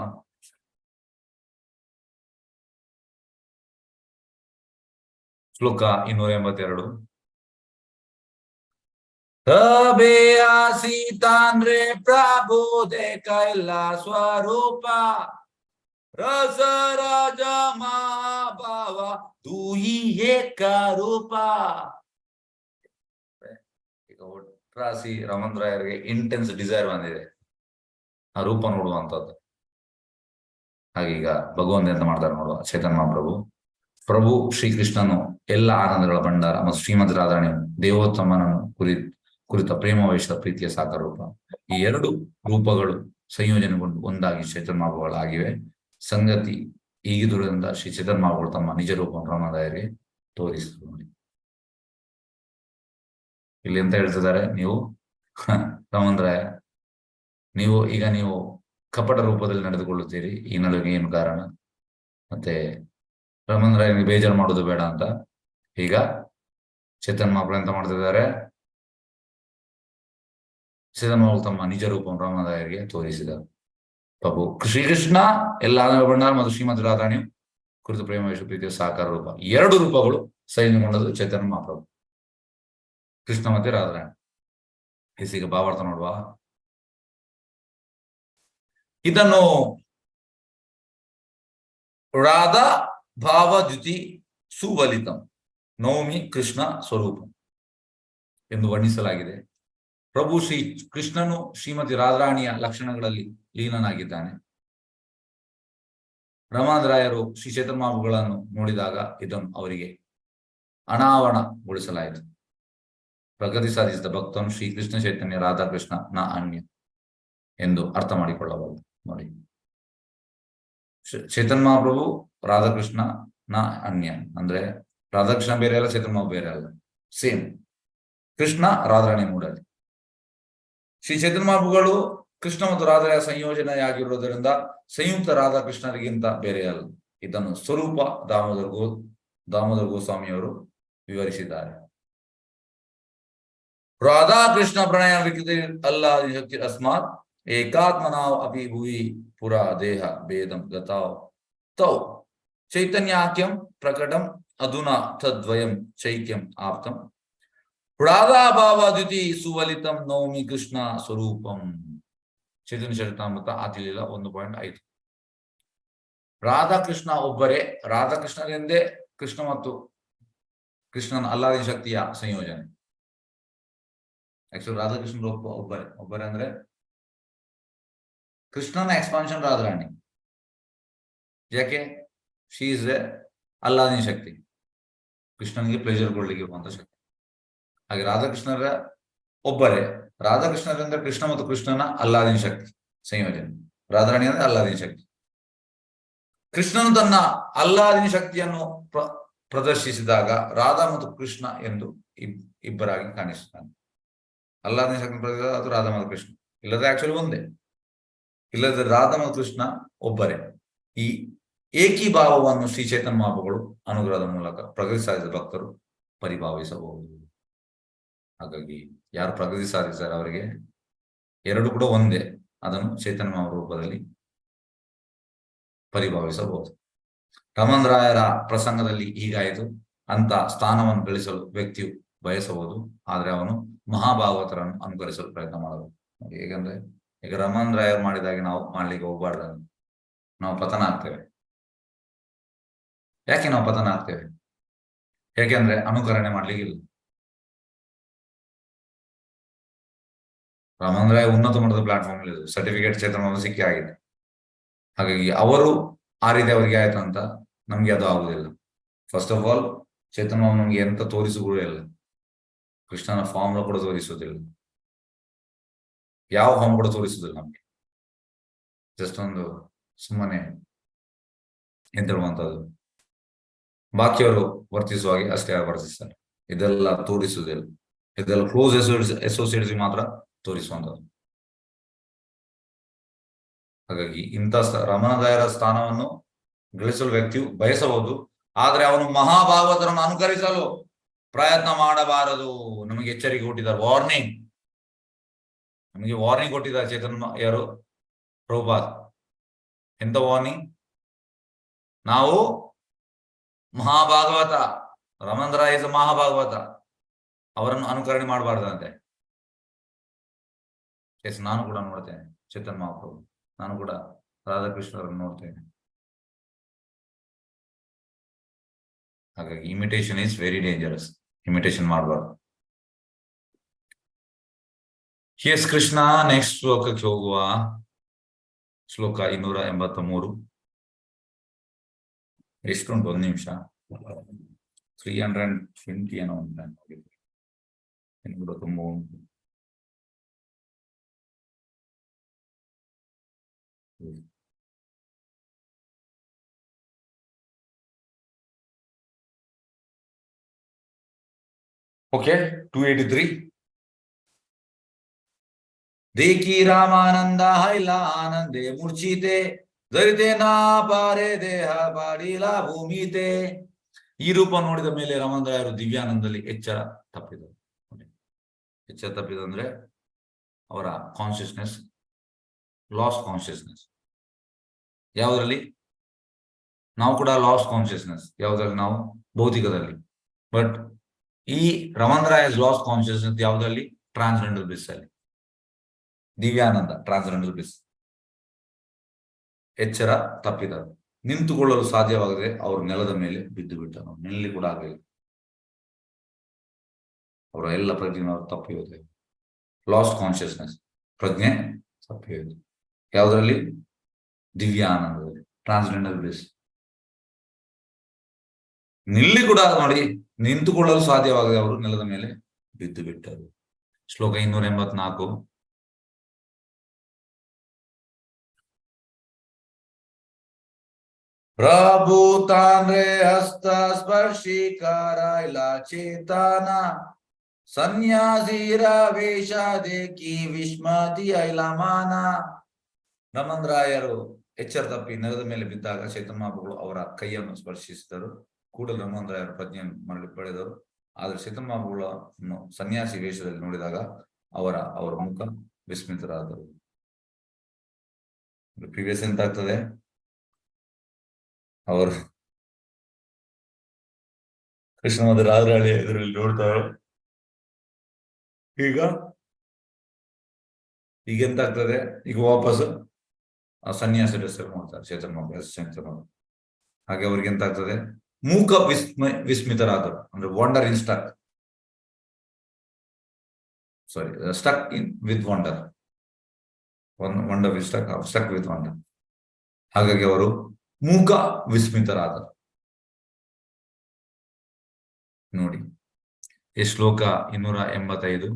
ಶ್ಲೋಕ 282. ತಬೇ ಆಸೀತಾಂದ್ರೆ ಪ್ರಭು ದೇಖೈಲ ಸ್ವರೂಪ ರಸ ರಾಜ ಮಹಾಭಾವ ತೂಯಿ ಏಕ ರೂಪ. ಈಗ ಒಟ್ರಾಸಿ ರಮಣರಾಯರಿಗೆ ಇಂಟೆನ್ಸ್ ಡಿಸೈರ್ ಬಂದಿದೆ ಆ ರೂಪ ನೋಡುವಂಥದ್ದು. ಹಾಗೀಗ ಭಗವಂತ ಎಂತ ಮಾಡ್ತಾರೆ ನೋಡುವ. ಚೈತನ್ಯ ಮಹಾಪ್ರಭು ಪ್ರಭು ಶ್ರೀಕೃಷ್ಣನು ಎಲ್ಲ ಆನಂದಗಳ ಭಂಡಾರ ಮತ್ತು ಶ್ರೀಮದ್ ರಾಧಾರಾಣಿ ದೇವೋತ್ತಮನನ್ನು ಕುರಿತ ಪ್ರೇಮವೈಷ ಪ್ರೀತಿಯ ಸಾಕಾರ ರೂಪ. ಈ ಎರಡು ರೂಪಗಳು ಸಂಯೋಜನೆಗೊಂಡು ಒಂದಾಗಿ ಚೈತನ್ಯ ಮಹಾಪ್ರಭುಗಳಾಗಿವೆ. ಸಂಗತಿ ಹೀಗಿರುವುದರಿಂದ ಶ್ರೀ ಚೈತನ್ಯ ಮಹಾಪ್ರಭುಗಳು ತಮ್ಮ ನಿಜ ರೂಪವನ್ನು ರಮಣರಾಯರಿಗೆ ತೋರಿಸಿದರು. ನೋಡಿ ಇಲ್ಲಿ ಎಂತ ಹೇಳ್ತಿದ್ದಾರೆ, ನೀವು ರಮಣರಾಯ ನೀವು ಕಪಟ ರೂಪದಲ್ಲಿ ನಡೆದುಕೊಳ್ಳುತ್ತೀರಿ. ಈ ನಡುವೆ ಏನು ಕಾರಣ? ಮತ್ತೆ ರಮಣರಾಯನಿಗೆ ಬೇಜಾರು ಮಾಡೋದು ಬೇಡ ಅಂತ ಈಗ ಚೈತನ್ಯ ಮಹಾಪ್ರಭು ಎಂತ ಮಾಡ್ತಿದ್ದಾರೆ? ಚೈತನ್ಯ ಮಹಾಪ್ರಭು ತಮ್ಮ ನಿಜ ರೂಪವನ್ನು ರಮಣರಾಯರಿಗೆ ತೋರಿಸಿದರು. ಪ್ರಭು ಶ್ರೀಕೃಷ್ಣ ಎಲ್ಲ ಭಂಡಾರ ಮತ್ತು ಶ್ರೀಮದ್ ರಾಧಾರಾಣಿ ಕುರಿತು ಪ್ರೇಮ ಪ್ರೀತಿಯ ಸಾಕಾರ ರೂಪ. ಎರಡು ರೂಪಗಳು ಸಂಯೋಜನೆಗೊಂಡದ್ದು ಚೈತನ್ಯ ಮಹಾಪ್ರಭು, ಕೃಷ್ಣ ಮತ್ತೆ ರಾಧಾರಾಣಿ. ಈಗ ಭಾವಾರ್ಥ ನೋಡುವ. ಇದನ್ನು ರಾಧಾ ಭಾವದ್ಯುತಿ ಸುವಲಿತಂ ನೌಮಿ ಕೃಷ್ಣ ಸ್ವರೂಪ ಎಂದು ವರ್ಣಿಸಲಾಗಿದೆ. ಪ್ರಭು ಶ್ರೀ ಕೃಷ್ಣನು ಶ್ರೀಮತಿ ರಾಧಾರಾಣಿಯ ಲಕ್ಷಣಗಳಲ್ಲಿ ಲೀನನಾಗಿದ್ದಾನೆ. ರಮಣರಾಯರು ಶ್ರೀ ಚೈತನ್ಯ ಮಹಾಪ್ರಭುಗಳನ್ನು ನೋಡಿದಾಗ ಇದನ್ನು ಅವರಿಗೆ ಅನಾವರಣಗೊಳಿಸಲಾಯಿತು. ಪ್ರಗತಿ ಸಾಧಿಸಿದ ಭಕ್ತನು ಶ್ರೀಕೃಷ್ಣ ಚೈತನ್ಯ ರಾಧಾಕೃಷ್ಣ ನ ಅನ್ಯ ಎಂದು ಅರ್ಥ ಮಾಡಿಕೊಳ್ಳಬಹುದು. ನೋಡಿ, ಚೈತನ್ಯ ಮಹಾಪ್ರಭು ರಾಧಾಕೃಷ್ಣ ನ ಅನ್ಯ ಅಂದ್ರೆ ರಾಧಾಕೃಷ್ಣ ಬೇರೆ ಅಲ್ಲ, ಚೈತನ್ಯ ಮಹಾಪ್ರಭು ಬೇರೆ ಅಲ್ಲ, ಸೇಮ್. ಕೃಷ್ಣ ರಾಧಾರಾಣಿ ಮೂಡಲ್ಲಿ. ಶ್ರೀ ಚೈತನ್ಯ ಮಹಾಪ್ರಭುಗಳು ಕೃಷ್ಣ ಮತ್ತು ರಾಧೆಯ ಸಂಯೋಜನೆಯಾಗಿರುವುದರಿಂದ ಸಂಯುಕ್ತ ರಾಧಾಕೃಷ್ಣರಿಗಿಂತ ಬೇರೆ ಅಲ್ಲ. ಇದನ್ನು ಸ್ವರೂಪ ದಾಮೋದರ ಗೋಸ್ವಾಮಿಯವರು ವಿವರಿಸಿದ್ದಾರೆ. ರಾಧಾಕೃಷ್ಣ ಪ್ರಣಯ ವಿಕೃತಿ ಅಲ್ಲಾದಿ ಶಕ್ತಿ ಅಸ್ಮಾತ್ ಏಕಾತ್ಮನಾವ್ ಅಪಿ ಭುವಿ ಪುರಾ ದೇಹ ಭೇದಂ ಗತಾವ್ ತೌ ಚೈತನ್ಯಾಖ್ಯಂ ಪ್ರಕಟಂ ಅಧುನಾ ತದ್ವಯಂ ಚೈಕ್ಯಂ ಆಪ್ತಂ ರಾಧಾಭಾವಾದ್ಯುತಿ ಸುವಲಿತಂ ನೌಮಿ ಕೃಷ್ಣ ಸ್ವರೂಪಂ. ಚೈತನ್ಯ ಚರಿತಾಮೃತ ಆತಿಲೀಲ 1.5. ರಾಧಾಕೃಷ್ಣ ಒಬ್ಬರೇ, ರಾಧಾಕೃಷ್ಣರೆಂದೇ ಕೃಷ್ಣ ಮತ್ತು ಕೃಷ್ಣನ ಅಲ್ಲಾದಿ ಶಕ್ತಿಯ ಸಂಯೋಜನೆ. ಆಕ್ಚುಲಿ ರಾಧಾಕೃಷ್ಣ ಒಬ್ಬರೇ ಅಂದ್ರೆ ಕೃಷ್ಣನ ಎಕ್ಸ್ಪಾನ್ಷನ್ ರಾಧಾರಾಣಿ. ಯಾಕೆ? ಶಿ ಇಸ್ ಎ ಅಲ್ಲಾದಿ ಶಕ್ತಿ, ಕೃಷ್ಣನಿಗೆ ಪ್ಲೇಜರ್ ಕೊಡ್ಲಿಕ್ಕೆ ಇರುವಂತ ಶಕ್ತಿ. ಹಾಗೆ ರಾಧಾಕೃಷ್ಣರ ಒಬ್ಬರೇ, ರಾಧಾಕೃಷ್ಣರೆಂದ್ರೆ ಕೃಷ್ಣ ಮತ್ತು ಕೃಷ್ಣನ ಅಲ್ಲಾದಿನ ಶಕ್ತಿ ಸಂಯೋಜನೆ. ರಾಧಾರಾಣಿ ಅಂದ್ರೆ ಅಲ್ಲಾದಿನ ಶಕ್ತಿ. ಕೃಷ್ಣನು ತನ್ನ ಅಲ್ಲಾದಿನ ಶಕ್ತಿಯನ್ನು ಪ್ರದರ್ಶಿಸಿದಾಗ ರಾಧಾ ಮತ್ತು ಕೃಷ್ಣ ಎಂದು ಇಬ್ಬರಾಗಿ ಕಾಣಿಸುತ್ತಾನೆ. ಅಲ್ಲಾದಿನ ಶಕ್ತಿ ಪ್ರದರ್ಶಿಸಿದಾಗ ಅದು ರಾಧಾ ಮತ್ತು ಕೃಷ್ಣ, ಇಲ್ಲದ್ರೆ ಆಕ್ಚುಲಿ ಒಂದೇ. ಇಲ್ಲದ್ರೆ ರಾಧಾ ಮತ್ತು ಕೃಷ್ಣ ಒಬ್ಬರೇ. ಈ ಏಕೀಭಾವವನ್ನು ಶ್ರೀ ಚೈತನ್ಯ ಮಹಾಪ್ರಭುಗಳು ಅನುಗ್ರಹದ ಮೂಲಕ ಪ್ರಗತಿ ಸಾಧಿಸಿದ ಭಕ್ತರು ಪರಿಭಾವಿಸಬಹುದು. ಹಾಗಾಗಿ ಯಾರು ಪ್ರಗತಿ ಸಾಧಿಸ್ತಾರೆ ಅವರಿಗೆ ಎರಡು ಕೂಡ ಒಂದೇ, ಅದನ್ನು ಚೈತನ್ಯ ರೂಪದಲ್ಲಿ ಪರಿಭಾವಿಸಬಹುದು. ರಮಣರಾಯರ ಪ್ರಸಂಗದಲ್ಲಿ ಹೀಗಾಯಿತು ಅಂತ ಸ್ಥಾನವನ್ನು ಗಳಿಸಲು ವ್ಯಕ್ತಿಯು ಬಯಸಬಹುದು, ಆದ್ರೆ ಅವನು ಮಹಾಭಾಗವತರನ್ನು ಅನುಕರಿಸಲು ಪ್ರಯತ್ನ ಮಾಡಬಹುದು. ಹೇಗಂದ್ರೆ ಈಗ ರಮಣರಾಯರು ಮಾಡಿದಾಗೆ ನಾವು ಮಾಡ್ಲಿಕ್ಕೆ ಹೋಗ್ಬಾರ್ದು, ನಾವು ಪತನ ಆಗ್ತೇವೆ. ಯಾಕೆ ನಾವು ಪತನ ಆಗ್ತೇವೆ? ಯಾಕೆಂದ್ರೆ ಅನುಕರಣೆ ಮಾಡ್ಲಿಕ್ಕೆ ಇಲ್ಲ. ರಾಮಂದ್ರಾಯ ಉನ್ನತ ಮಟ್ಟದ ಪ್ಲಾಟ್ಫಾರ್ಮ್ ಅಲ್ಲಿ ಸರ್ಟಿಫಿಕೇಟ್ ಚೇತನ ಸಿಕ್ಕಿ ಆಗಿದೆ. ಹಾಗಾಗಿ ಅವರು ಆ ರೀತಿ ಅವರಿಗೆ ಆಯ್ತು ಅಂತ ನಮ್ಗೆ ಅದು ಆಗುದಿಲ್ಲ. ಫಸ್ಟ್ ಆಫ್ ಆಲ್ ಚೇತನ ನಮ್ಗೆ ಎಂತ ತೋರಿಸುವುದೇ ಇಲ್ಲ, ಕೃಷ್ಣನ ಫಾರ್ಮ್ ಕೂಡ ತೋರಿಸುವುದಿಲ್ಲ, ಯಾವ ಫಾರ್ಮ್ ಕೂಡ ತೋರಿಸುವುದಿಲ್ಲ ನಮ್ಗೆ. ಜಸ್ಟ್ ಒಂದು ಸುಮ್ಮನೆ ಎಂತಿರುವಂತದ್ದು ಬಾಕಿಯವರು ವರ್ತಿಸುವ ಹಾಗೆ ಅಷ್ಟೇ ವರ್ತಿಸ್ತಾರೆ. ಇದೆಲ್ಲ ತೋರಿಸುವುದಿಲ್ಲ, ಇದೆಲ್ಲ ಕ್ಲೋಸ್ ಅಸೋಸಿಯೇಟ್ಸ್ ಮಾತ್ರ ತೋರಿಸುವಂಥದ್ದು. ಹಾಗಾಗಿ ಇಂಥ ರಮಣದಾಯರ ಸ್ಥಾನವನ್ನು ಗಳಿಸಲು ವ್ಯಕ್ತಿಯು ಬಯಸಬಹುದು, ಆದ್ರೆ ಅವನು ಮಹಾಭಾಗವತರನ್ನು ಅನುಕರಿಸಲು ಪ್ರಯತ್ನ ಮಾಡಬಾರದು. ನಮಗೆ ಎಚ್ಚರಿಕೆ ಕೊಟ್ಟಿದ್ದಾರೆ, ವಾರ್ನಿಂಗ್. ನಮಗೆ ವಾರ್ನಿಂಗ್ ಕೊಟ್ಟಿದ್ದಾರೆ ಚೇತನ ಯಾರು? ಪ್ರಭುಪಾದ. ಎಂತ ವಾರ್ನಿಂಗ್? ನಾವು ಮಹಾಭಾಗವತ, ರಮಣರಾಯ ಇಸ್ ಮಹಾಭಾಗವತ, ಅವರನ್ನು ಅನುಕರಣೆ ಮಾಡಬಾರ್ದಂತೆ. ಎಸ್, ನಾನು ಕೂಡ ನೋಡ್ತೇನೆ ಚೇತನ್ ಮಹಾಪ್ರಭು, ನಾನು ಕೂಡ ರಾಧಾಕೃಷ್ಣರನ್ನು ನೋಡ್ತೇನೆ. ಹಾಗಾಗಿ imitation is very dangerous. Imitation ಮಾಡಬಾರ್ದು. ಎಸ್ ಕೃಷ್ಣ. ನೆಕ್ಸ್ಟ್ ಶ್ಲೋಕಕ್ಕೆ ಹೋಗುವ. ಶ್ಲೋಕ 283. ಎಷ್ಟುಂಟು? 1 ನಿಮಿಷ. 320 ಏನೋ ಉಂಟು, ಕೂಡ ತುಂಬಾ ಉಂಟು. ಓಕೆ, 283. देखी रामानंद हैला आनंदे मूर्छिते ಧರಿತೆ ನಾ ಪಾರೆ ದೇಹ ಪಾಡಿಲಾ ಭೂಮಿತೆ. ಈ ರೂಪ ನೋಡಿದ ಮೇಲೆ ರಮಣರಾಯರು ದಿವ್ಯಾನಂದದಲ್ಲಿ ಎಚ್ಚರ ತಪ್ಪಿದರು. ಎಚ್ಚರ ತಪ್ಪಿದಂದ್ರೆ ಅವರ ಕಾನ್ಶಿಯಸ್ನೆಸ್ ಲಾಸ್ ಕಾನ್ಶಿಯಸ್ನೆಸ್. ಯಾವುದರಲ್ಲಿ? ನಾವು ಕೂಡ ಲಾಸ್ ಕಾನ್ಶಿಯಸ್ನೆಸ್. ಯಾವುದ್ರಲ್ಲಿ? ನಾವು ಭೌತಿಕದಲ್ಲಿ. ಬಟ್ ಈ ರಮಣರಾಯಸ್ ಲಾಸ್ ಕಾನ್ಶಿಯಸ್ನೆಸ್ ಯಾವುದರಲ್ಲಿ? ಟ್ರಾನ್ಸ್ಜೆಂಡರ್ ಬ್ಲಿಸ್ ಅಲ್ಲಿ. Divyananda transgender bliss. ಎಚ್ಚರ ತಪ್ಪಿದರು. ನಿಂತುಕೊಳ್ಳಲು ಸಾಧ್ಯವಾಗದೆ ಅವರು ನೆಲದ ಮೇಲೆ ಬಿದ್ದು ಬಿಟ್ಟರು. ನಿಲ್ಲಿ ಕೂಡ ಆಗಲಿಲ್ಲ. ಅವರ ಎಲ್ಲ ಪ್ರಜ್ಞೆ ತಪ್ಪಿ ಹೋದೆ. ಲಾಸ್ಟ್ ಕಾನ್ಶಿಯಸ್ನೆಸ್, ಪ್ರಜ್ಞೆ ತಪ್ಪಿ ಹೋಯ್ತು. ಯಾವುದರಲ್ಲಿ? ದಿವ್ಯಾನಂದದಲ್ಲಿ, ಟ್ರಾನ್ಸ್ಜೆಂಡರ್ ಬ್ಲಿಸ್. ನಿಲ್ಲಿ ಕೂಡ ನೋಡಿ, ನಿಂತುಕೊಳ್ಳಲು ಸಾಧ್ಯವಾಗದೆ ಅವರು ನೆಲದ ಮೇಲೆ ಬಿದ್ದು ಬಿಟ್ಟರು. ಶ್ಲೋಕ 284. ಪ್ರಭು ತಾಂದ್ರೆ ಹಸ್ತ ಸ್ಪರ್ಶಿಕಾರಾಯ್ಲ ಚೇತನ ಸನ್ಯಾಸಿರ ವೇಷ ದೇಕಿ ವಿಸ್ಮತಿ ಐಲಮಾನ. ರಮಣರಾಯರು ಎಚ್ಚರ ತಪ್ಪಿ ನೆಲದ ಮೇಲೆ ಬಿದ್ದಾಗ ಚೈತನ್ಯ ಮಹಾಪ್ರಭುಗಳು ಅವರ ಕೈಯನ್ನು ಸ್ಪರ್ಶಿಸಿದರು. ಕೂಡಲೇ ರಮಣರಾಯರು ಪ್ರಜ್ಞೆಯನ್ನು ಮರಳಿ ಪಡೆದರು. ಆದರೆ ಚೈತನ್ಯ ಮಹಾಪ್ರಭುಗಳನ್ನು ಸನ್ಯಾಸಿ ವೇಷದಲ್ಲಿ ನೋಡಿದಾಗ ಅವರ ಮುಖ ವಿಸ್ಮಿತರಾದರು. ಪ್ರಿವಿಯಸ್ ಎಂತ ಆಗ್ತದೆ, ಅವರು ಕೃಷ್ಣ ಮತ್ತು ರಾಧಾರಾಣಿಯ ಎದುರಲ್ಲಿ ನೋಡ್ತಾರೆ. ಈಗ ಎಂತ ಆಗ್ತದೆ, ಈಗ ವಾಪಸ್ ಆ ಸನ್ಯಾಸ ಡ್ರೆಸ್ ಮಾಡ್ತಾರೆ ಚೈತನ್ಯ. ಹಾಗೆ ಅವ್ರಿಗೆ ಎಂತ ಆಗ್ತದೆ, ಮೂಕ ವಿಸ್ಮಿತರಾದರು. ಅಂದ್ರೆ wonder in stuck, sorry stuck in with wonder, wonder with stuck with wonder. ಹಾಗಾಗಿ ಅವರು ಮೂಕ ವಿಸ್ಮಿತರಾದರು. ನೋಡಿ ಈ ಶ್ಲೋಕ 285.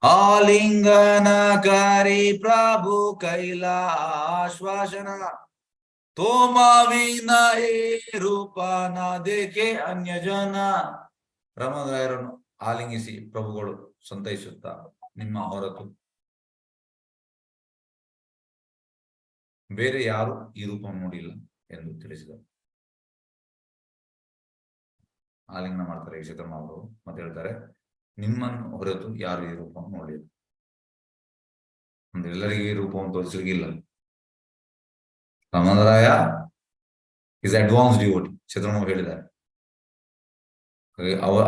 ಆಲಿಂಗನಕಾರಿ ಪ್ರಭು ಕೈಲಾಶ್ವಾಸನ ತೋಮಾವಿನ ರೂಪ ನ ದೇಕೆ ಅನ್ಯ ಜನ. ರಮಣರಾಯರನ್ನು ಆಲಿಂಗಿಸಿ ಪ್ರಭುಗಳು ಸಂತೈಸುತ್ತಾ, ನಿಮ್ಮ ಹೊರತು ಬೇರೆ ಯಾರು ಈ ರೂಪ ನೋಡಿಲ್ಲ ಎಂದು ತಿಳಿಸಿದರು. ಆಲಿಂಗನ ಮಾಡ್ತಾರೆ ಈ ಚೈತನ್ಯ ಮಹಾಪ್ರಭು ಮತ್ತೆ ಹೇಳ್ತಾರೆ, ನಿಮ್ಮನ್ನು ಹೊರತು ಯಾರು ಈ ರೂಪವನ್ನು ನೋಡಿಲ್ಲ. ಅಂದ್ರೆ ಎಲ್ಲರಿಗೂ ಈ ರೂಪವನ್ನು ತೋರಿಸಲಿಕ್ಕಿಲ್ಲ. ರಮಣರಾಯ ಇಸ್ ಅಡ್ವಾನ್ಸ್ ಡಿವೋಟಿ, ಚೈತನ್ಯ ಹೇಳಿದ್ದಾರೆ.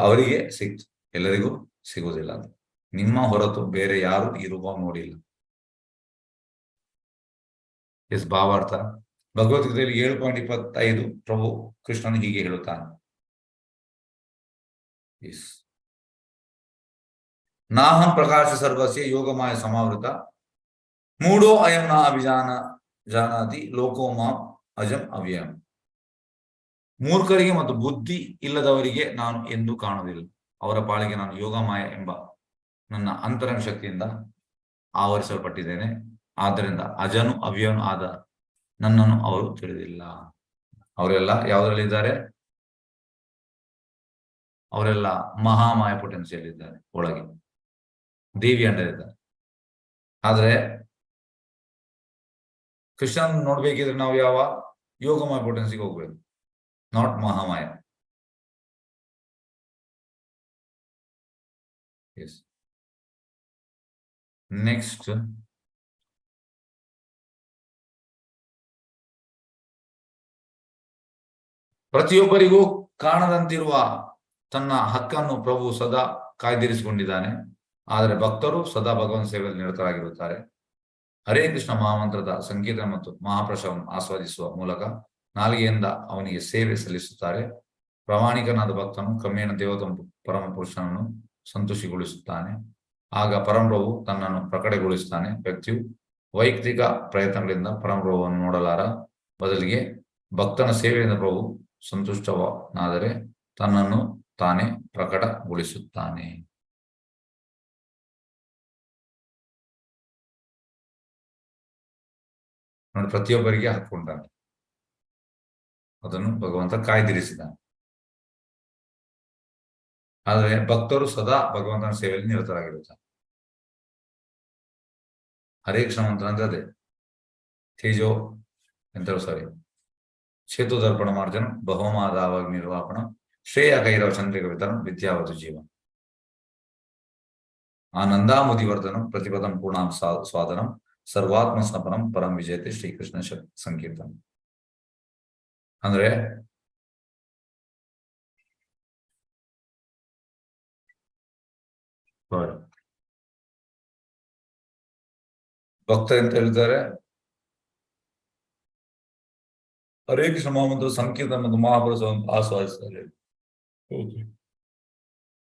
ಅವರಿಗೆ ಸಿಕ್ತು, ಎಲ್ಲರಿಗೂ ಸಿಗುವುದಿಲ್ಲ. ನಿಮ್ಮ ಹೊರತು ಬೇರೆ ಯಾರು ಈ ರೂಪವನ್ನು ನೋಡಿಲ್ಲ. ಎಸ್ ಭಾವಾರ್ಥ ಭಗವದ್ಗೀತೆಯಲ್ಲಿ 7.25 ಪ್ರಭು ಕೃಷ್ಣನು ಹೀಗೆ ಹೇಳುತ್ತಾನೆ. ನಾಹಂ ಪ್ರಕಾಶ ಸರ್ವಸ್ಯ ಯೋಗಮಾಯ ಸಮಾವೃತ ಮೂಢೋ ಅಯಂ ನ ಅಭಿಜಾನ ಜಾನಾತಿ ಲೋಕೋ ಮಾಂ ಅಜಂ ಅವ್ಯಯಂ. ಮೂರ್ಖರಿಗೆ ಮತ್ತು ಬುದ್ಧಿ ಇಲ್ಲದವರಿಗೆ ನಾನು ಎಂದೂ ಕಾಣುವುದಿಲ್ಲ. ಅವರ ಪಾಳಿಗೆ ನಾನು ಯೋಗಮಾಯ ಎಂಬ ನನ್ನ ಅಂತರಂಗ ಶಕ್ತಿಯಿಂದ ಆವರಿಸಲ್ಪಟ್ಟಿದ್ದೇನೆ. ಆದ್ದರಿಂದ ಅಜನು ಅವ್ಯನು ಆದ ನನ್ನನ್ನು ಅವರು ತಿಳಿದಿಲ್ಲ. ಅವರೆಲ್ಲ ಯಾವುದರಲ್ಲಿದ್ದಾರೆ? ಅವರೆಲ್ಲ ಮಹಾಮಾಯ ಪೊಟೆನ್ಸಿಯಲ್ ಇದ್ದಾರೆ, ಒಳಗೆ ದೇವಿ ಅಂಡರ್ ಇದ್ದಾರೆ. ಆದ್ರೆ ಕೃಷ್ಣನ್ ನೋಡ್ಬೇಕಿದ್ರೆ ನಾವು ಯಾವ ಯೋಗಮಾಯ ಪೊಟೆನ್ಸಿಗೆ ಹೋಗ್ಬೇಕು, ನಾಟ್ ಮಹಾಮಾಯ. ಎಸ್ ನೆಕ್ಸ್ಟ್ ಪ್ರತಿಯೊಬ್ಬರಿಗೂ ಕಾಣದಂತಿರುವ ತನ್ನ ಹಕ್ಕನ್ನು ಪ್ರಭು ಸದಾ ಕಾಯ್ದಿರಿಸಿಕೊಂಡಿದ್ದಾನೆ. ಆದರೆ ಭಕ್ತರು ಸದಾ ಭಗವಂತ ಸೇವೆಯಲ್ಲಿ ನಿರತರಾಗಿರುತ್ತಾರೆ. ಹರೇ ಕೃಷ್ಣ ಮಹಾಮಂತ್ರದ ಸಂಕೀರ್ತನ ಮತ್ತು ಮಹಾಪ್ರಸಾದವನ್ನು ಆಸ್ವಾದಿಸುವ ಮೂಲಕ ನಾಲಿಗೆಯಿಂದ ಅವನಿಗೆ ಸೇವೆ ಸಲ್ಲಿಸುತ್ತಾರೆ. ಪ್ರಾಮಾಣಿಕನಾದ ಭಕ್ತನು ಕ್ರಮೇಣ ದೇವತ ಪರಮ ಪುರುಷನನ್ನು ಸಂತುಷ್ಟಿಗೊಳಿಸುತ್ತಾನೆ. ಆಗ ಪರಮಪ್ರಭು ತನ್ನನ್ನು ಪ್ರಕಟಗೊಳಿಸುತ್ತಾನೆ. ವ್ಯಕ್ತಿಯು ವೈಯಕ್ತಿಕ ಪ್ರಯತ್ನಗಳಿಂದ ಪರಮಪ್ರಭುವನ್ನು ನೋಡಲಾರ. ಬದಲಿಗೆ ಭಕ್ತನ ಸೇವೆಯಿಂದ ಪ್ರಭು ಸಂತುಷ್ಟನಾದರೆ ತನ್ನನ್ನು ತಾನೇ ಪ್ರಕಟಗೊಳಿಸುತ್ತಾನೆ. ನೋಡಿ, ಪ್ರತಿಯೊಬ್ಬರಿಗೆ ಹಾಕೊಂಡಾನೆ, ಅದನ್ನು ಭಗವಂತ ಕಾಯ್ದಿರಿಸಿದ್ದಾನೆ. ಆದರೆ ಭಕ್ತರು ಸದಾ ಭಗವಂತನ ಸೇವೆಯಲ್ಲಿ ನಿರತರಾಗಿರುತ್ತಾರೆ. ಹರೇ ಕೃಷ್ಣ ಮಂತ್ರ ಅಂದ್ರೆ ಅದೇ ತೇಜೋ ಎಂತ ಸಾರಿ ಚೇತು ದರ್ಪಣ ಮಾರ್ಜನ ಬಹುಮಾದಾವಾಗ ನಿರ್ವಾಪಣ ಶ್ರೇಯ ಕೈರವ ಚಂದ್ರಿಕ ವಿತರಣ ವಿದ್ಯಾವತು ಜೀವನ ಆನಂದಾಮುದಿವರ್ಧನಂ ಪ್ರತಿಪದಂ ಪೂರ್ಣಾಂ ಸ್ವಾದನಂ ಸರ್ವಾತ್ಮ ಸ್ನಪನಂ ಪರಂ ವಿಜಯತೆ ಶ್ರೀಕೃಷ್ಣ ಸಂಕೀರ್ತನ. ಅಂದ್ರೆ ಭಕ್ತ ಅಂತ ಹೇಳ್ತಾರೆ, ಹರೇ ಕೃಷ್ಣ ಮಹಾಮಂತ್ರ ಸಂಕೀರ್ತನ ಮತ್ತು ಮಹಾಪ್ರಸಾದವನ್ನು ಆಸ್ವಾದಿಸ್ತಾರೆ.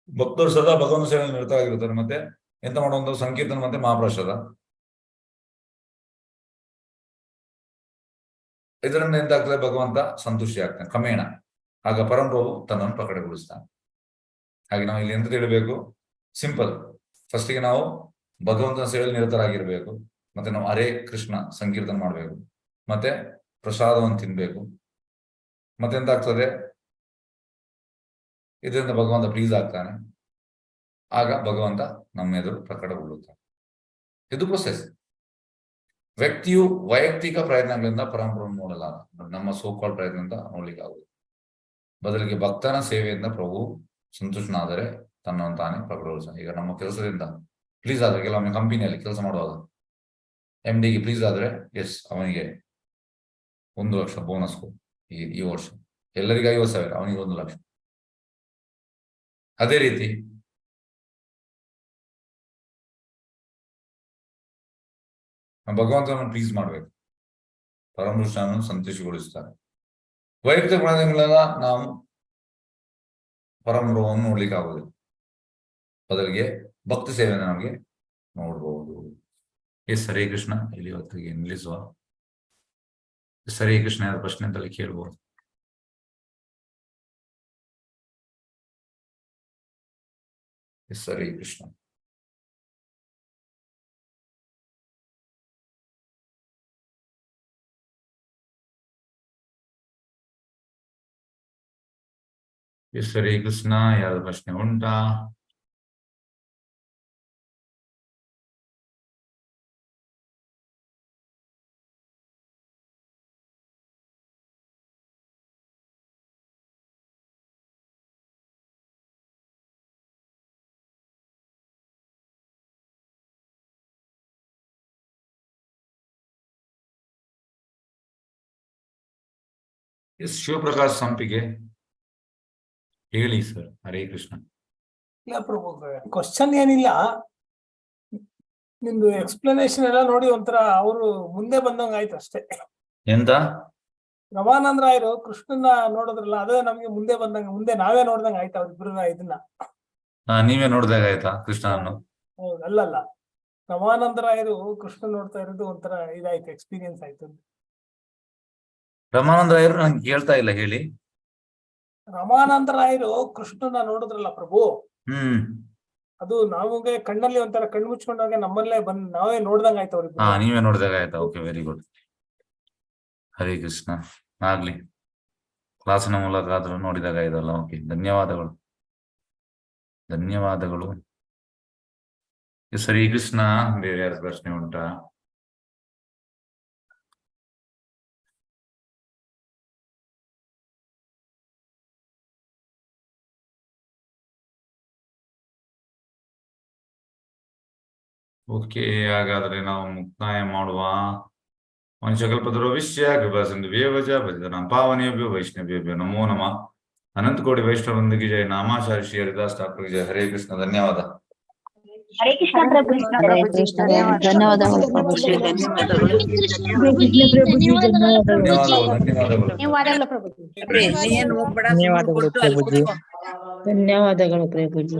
ಭಕ್ತರು ಸದಾ ಭಗವಂತ ಸೇವೆ ನಿರತರಾಗಿರ್ತಾರೆ. ಮತ್ತೆ ಎಂತ ಮಾಡುವಂತ ಸಂಕೀರ್ತನ ಮತ್ತೆ ಮಹಾಪ್ರಸಾದ. ಇದರಿಂದ ಎಂತಾಗ್ತದೆ, ಭಗವಂತ ಸಂತುಷ್ಟಿ ಆಗ್ತಾನೆ ಕ್ರಮೇಣ. ಆಗ ಪರಂಪ್ರಭು ತನ್ನನ್ನು ಪ್ರಕಟಗೊಳಿಸ್ತಾನೆ. ಹಾಗೆ ನಾವು ಇಲ್ಲಿ ಎಂತ ತಿಳಿಬೇಕು? ಸಿಂಪಲ್. ಫಸ್ಟಿಗೆ ನಾವು ಭಗವಂತನ ಸೇವೆಯಲ್ಲಿ ನಿರತರಾಗಿರ್ಬೇಕು. ಮತ್ತೆ ನಾವು ಹರೇ ಕೃಷ್ಣ ಸಂಕೀರ್ತನ ಮಾಡ್ಬೇಕು. ಮತ್ತೆ ಪ್ರಸಾದವನ್ನು ತಿನ್ಬೇಕು. ಮತ್ತೆ ಎಂತಾಗ್ತದೆ? ಇದರಿಂದ ಭಗವಂತ ಪ್ಲೀಸ್ ಆಗ್ತಾನೆ. ಆಗ ಭಗವಂತ ನಮ್ಮ ಎದುರು ಪ್ರಕಟಗೊಳ್ಳುತ್ತಾನೆ. ಇದು ಪ್ರೊಸೆಸ್. ವ್ಯಕ್ತಿಯು ವೈಯಕ್ತಿಕ ಪ್ರಯತ್ನಗಳಿಂದ ಪರಂಪರೆ ನೋಡಲಾರ, ನಮ್ಮ ಸೋಕಾಲ್ ಪ್ರಯತ್ನದಿಂದ ನೋಡ್ಲಿಕ್ಕೆ ಆಗುವುದು. ಬದಲಿಗೆ ಭಕ್ತನ ಸೇವೆಯಿಂದ ಪ್ರಭು ಸಂತುಷ್ಟನಾದರೆ ತನ್ನನ್ನು ತಾನೇ ಪ್ರಕಟಗೊಳಿಸ್ತಾನೆ. ಈಗ ನಮ್ಮ ಕೆಲಸದಿಂದ ಪ್ಲೀಸ್ ಆದ್ರೆ, ಕೆಲವೊಮ್ಮೆ ಕಂಪನಿಯಲ್ಲಿ ಕೆಲಸ ಮಾಡುವಾಗ MDಗೆ ಪ್ಲೀಸ್ ಆದ್ರೆ, ಎಸ್ ಅವನಿಗೆ 1 ಲಕ್ಷ ಬೋನಸ್ ಈ ವರ್ಷ. ಎಲ್ಲರಿಗೂ 50,000, ಅವನಿಗೆ 1 ಲಕ್ಷ. ಅದೇ ರೀತಿ ಭಗವಂತನನ್ನು ಪ್ಲೀಸ್ ಮಾಡ್ಬೇಕು, ಪರಮಪುರುಷನನ್ನು ಸಂತೋಷಗೊಳಿಸ್ತಾರೆ. ವೈಯಕ್ತಿಕ ಪ್ರಯತ್ನಗಳೆಲ್ಲ ನಾವು ಪರಮಪುರವನ್ನು ನೋಡ್ಲಿಕ್ಕೆ ಆಗುದಿಲ್ಲ. ಬದಲಿಗೆ ಭಕ್ತಿ ಸೇವೆಯನ್ನು ನಮಗೆ ನೋಡ್ಬಹುದು. ಎಸ್ ಹರೇ ಕೃಷ್ಣ. ಇಲ್ಲಿ ಹೊತ್ತಿಗೆ ನಿಲ್ಲಿಸುವ. ಎಸ್ ಹರೇ ಕೃಷ್ಣ. ಯಾರ ಪ್ರಶ್ನೆ ಅಂತಲ್ಲಿ ಕೇಳ್ಬೋದು. ಎಸ್ ಹರೇ ಕೃಷ್ಣ. ಎಸ್ ಹರೇ ಕೃಷ್ಣ. ಯಾರ ಪ್ರಶ್ನೆ ಉಂಟಾ? ಎಸ್ ಶಿವಪ್ರಕಾಶ್ ಸಂಪಿಗೆ ಹೇಳಿ ಸರ್. ಹರೇ ಕೃಷ್ಣ. ಇಲ್ಲ ಪ್ರಭು, ಕ್ವಶನ್ ಏನಿಲ್ಲ. ನಿಮ್ದು ಎಕ್ಸ್ಪ್ಲನೇಷನ್ ಎಲ್ಲ ನೋಡಿ ಒಂಥರ ಅವರು ಮುಂದೆ ಬಂದಂಗ ಆಯ್ತು ಅಷ್ಟೇ. ಎಂತ? ರಮಾನಂದ ರಾಯರು ಕೃಷ್ಣನ ನೋಡಿದ್ರಲ್ಲ, ಅದೇ ನಮ್ಗೆ ಮುಂದೆ ಬಂದಂಗ, ಮುಂದೆ ನಾವೇ ನೋಡ್ದಂಗ ಆಯ್ತು ಅವ್ರಿಬ್ರನ್ನ. ಇದನ್ನ ನೀವೇ ನೋಡ್ದಾಗ ಆಯ್ತಾ ಕೃಷ್ಣನನ್ನು? ಹೌದು. ಅಲ್ಲಲ್ಲ, ರಮಾನಂದ ರಾಯರು ಕೃಷ್ಣ ನೋಡ್ತಾ ಇರೋದು ಒಂಥರ ಇದಾಯ್ತು, ಎಕ್ಸ್ಪೀರಿಯನ್ಸ್ ಆಯ್ತು. ರಮಾನಂದ ರಾಯರು ನಂಗೆ ಕೇಳ್ತಾ ಇಲ್ಲ, ಹೇಳಿ. ರಮಾನಂದ ರಾಯರು ಕೃಷ್ಣನ ನೋಡಿದ್ರಲ್ಲ ಪ್ರಭು, ಹ್ಮ್, ಅದು ನಮಗೆ ಕಣ್ಣಲ್ಲಿ ಒಂಥರ ಕಣ್ಣು ಮುಚ್ಕೊಂಡಾಗ ನಮ್ಮಲ್ಲೇ ನಾವೇ ನೋಡ್ದಂಗ ಆಯ್ತು ಅವ್ರಿಗೆ. ನೀವೇ ನೋಡಿದಾಗ ಆಯ್ತಾ? Okay, very good. Hare Krishna. ಆಗ್ಲಿ, ಕ್ಲಾಸಿನ ಮೂಲಕ ಆದ್ರೂ ನೋಡಿದಾಗ ಇದಲ್ಲ. ಓಕೆ, ಧನ್ಯವಾದಗಳು, ಧನ್ಯವಾದಗಳು. ಹರೇ ಕೃಷ್ಣ. ಬೇರೆ ಯಾರ ಪ್ರಶ್ನೆ ಉಂಟಾ? ಓಕೆ, ಹಾಗಾದ್ರೆ ನಾವು ಮುಕ್ತಾಯ ಮಾಡುವ. ವಂಶಕಲ್ಪತರುಭ್ಯಶ್ಚ ಕೃಪಾ ಸಿಂಧುಭ್ಯೇವ ಚ ಪತಿತಾನಾಂ ಪಾವನೇಭ್ಯೋ ವೈಷ್ಣವೇಭ್ಯೋ ನಮೋ ನಮಃ. ಅನಂತ ಕೋಟಿ ವೈಷ್ಣವೃಂದಕ್ಕೆ ಜಯ. ನಾಮಾಚಾರ್ಯ ಶ್ರೀ ಹರಿದಾಸ್ ಠಾಕೂರ್ ಜಯ. ಹರೇ ಕೃಷ್ಣ. ಧನ್ಯವಾದ. ಹರೇ ಕೃಷ್ಣ ಪ್ರಭು. ಧನ್ಯವಾದಗಳು ಪ್ರಭುಜಿ. ಧನ್ಯವಾದಗಳು. ಧನ್ಯವಾದಗಳು ಪ್ರಭು. ಧನ್ಯವಾದಗಳು ಪ್ರಭುಜಿ. ಧನ್ಯವಾದಗಳು ಪ್ರಭುಜಿ.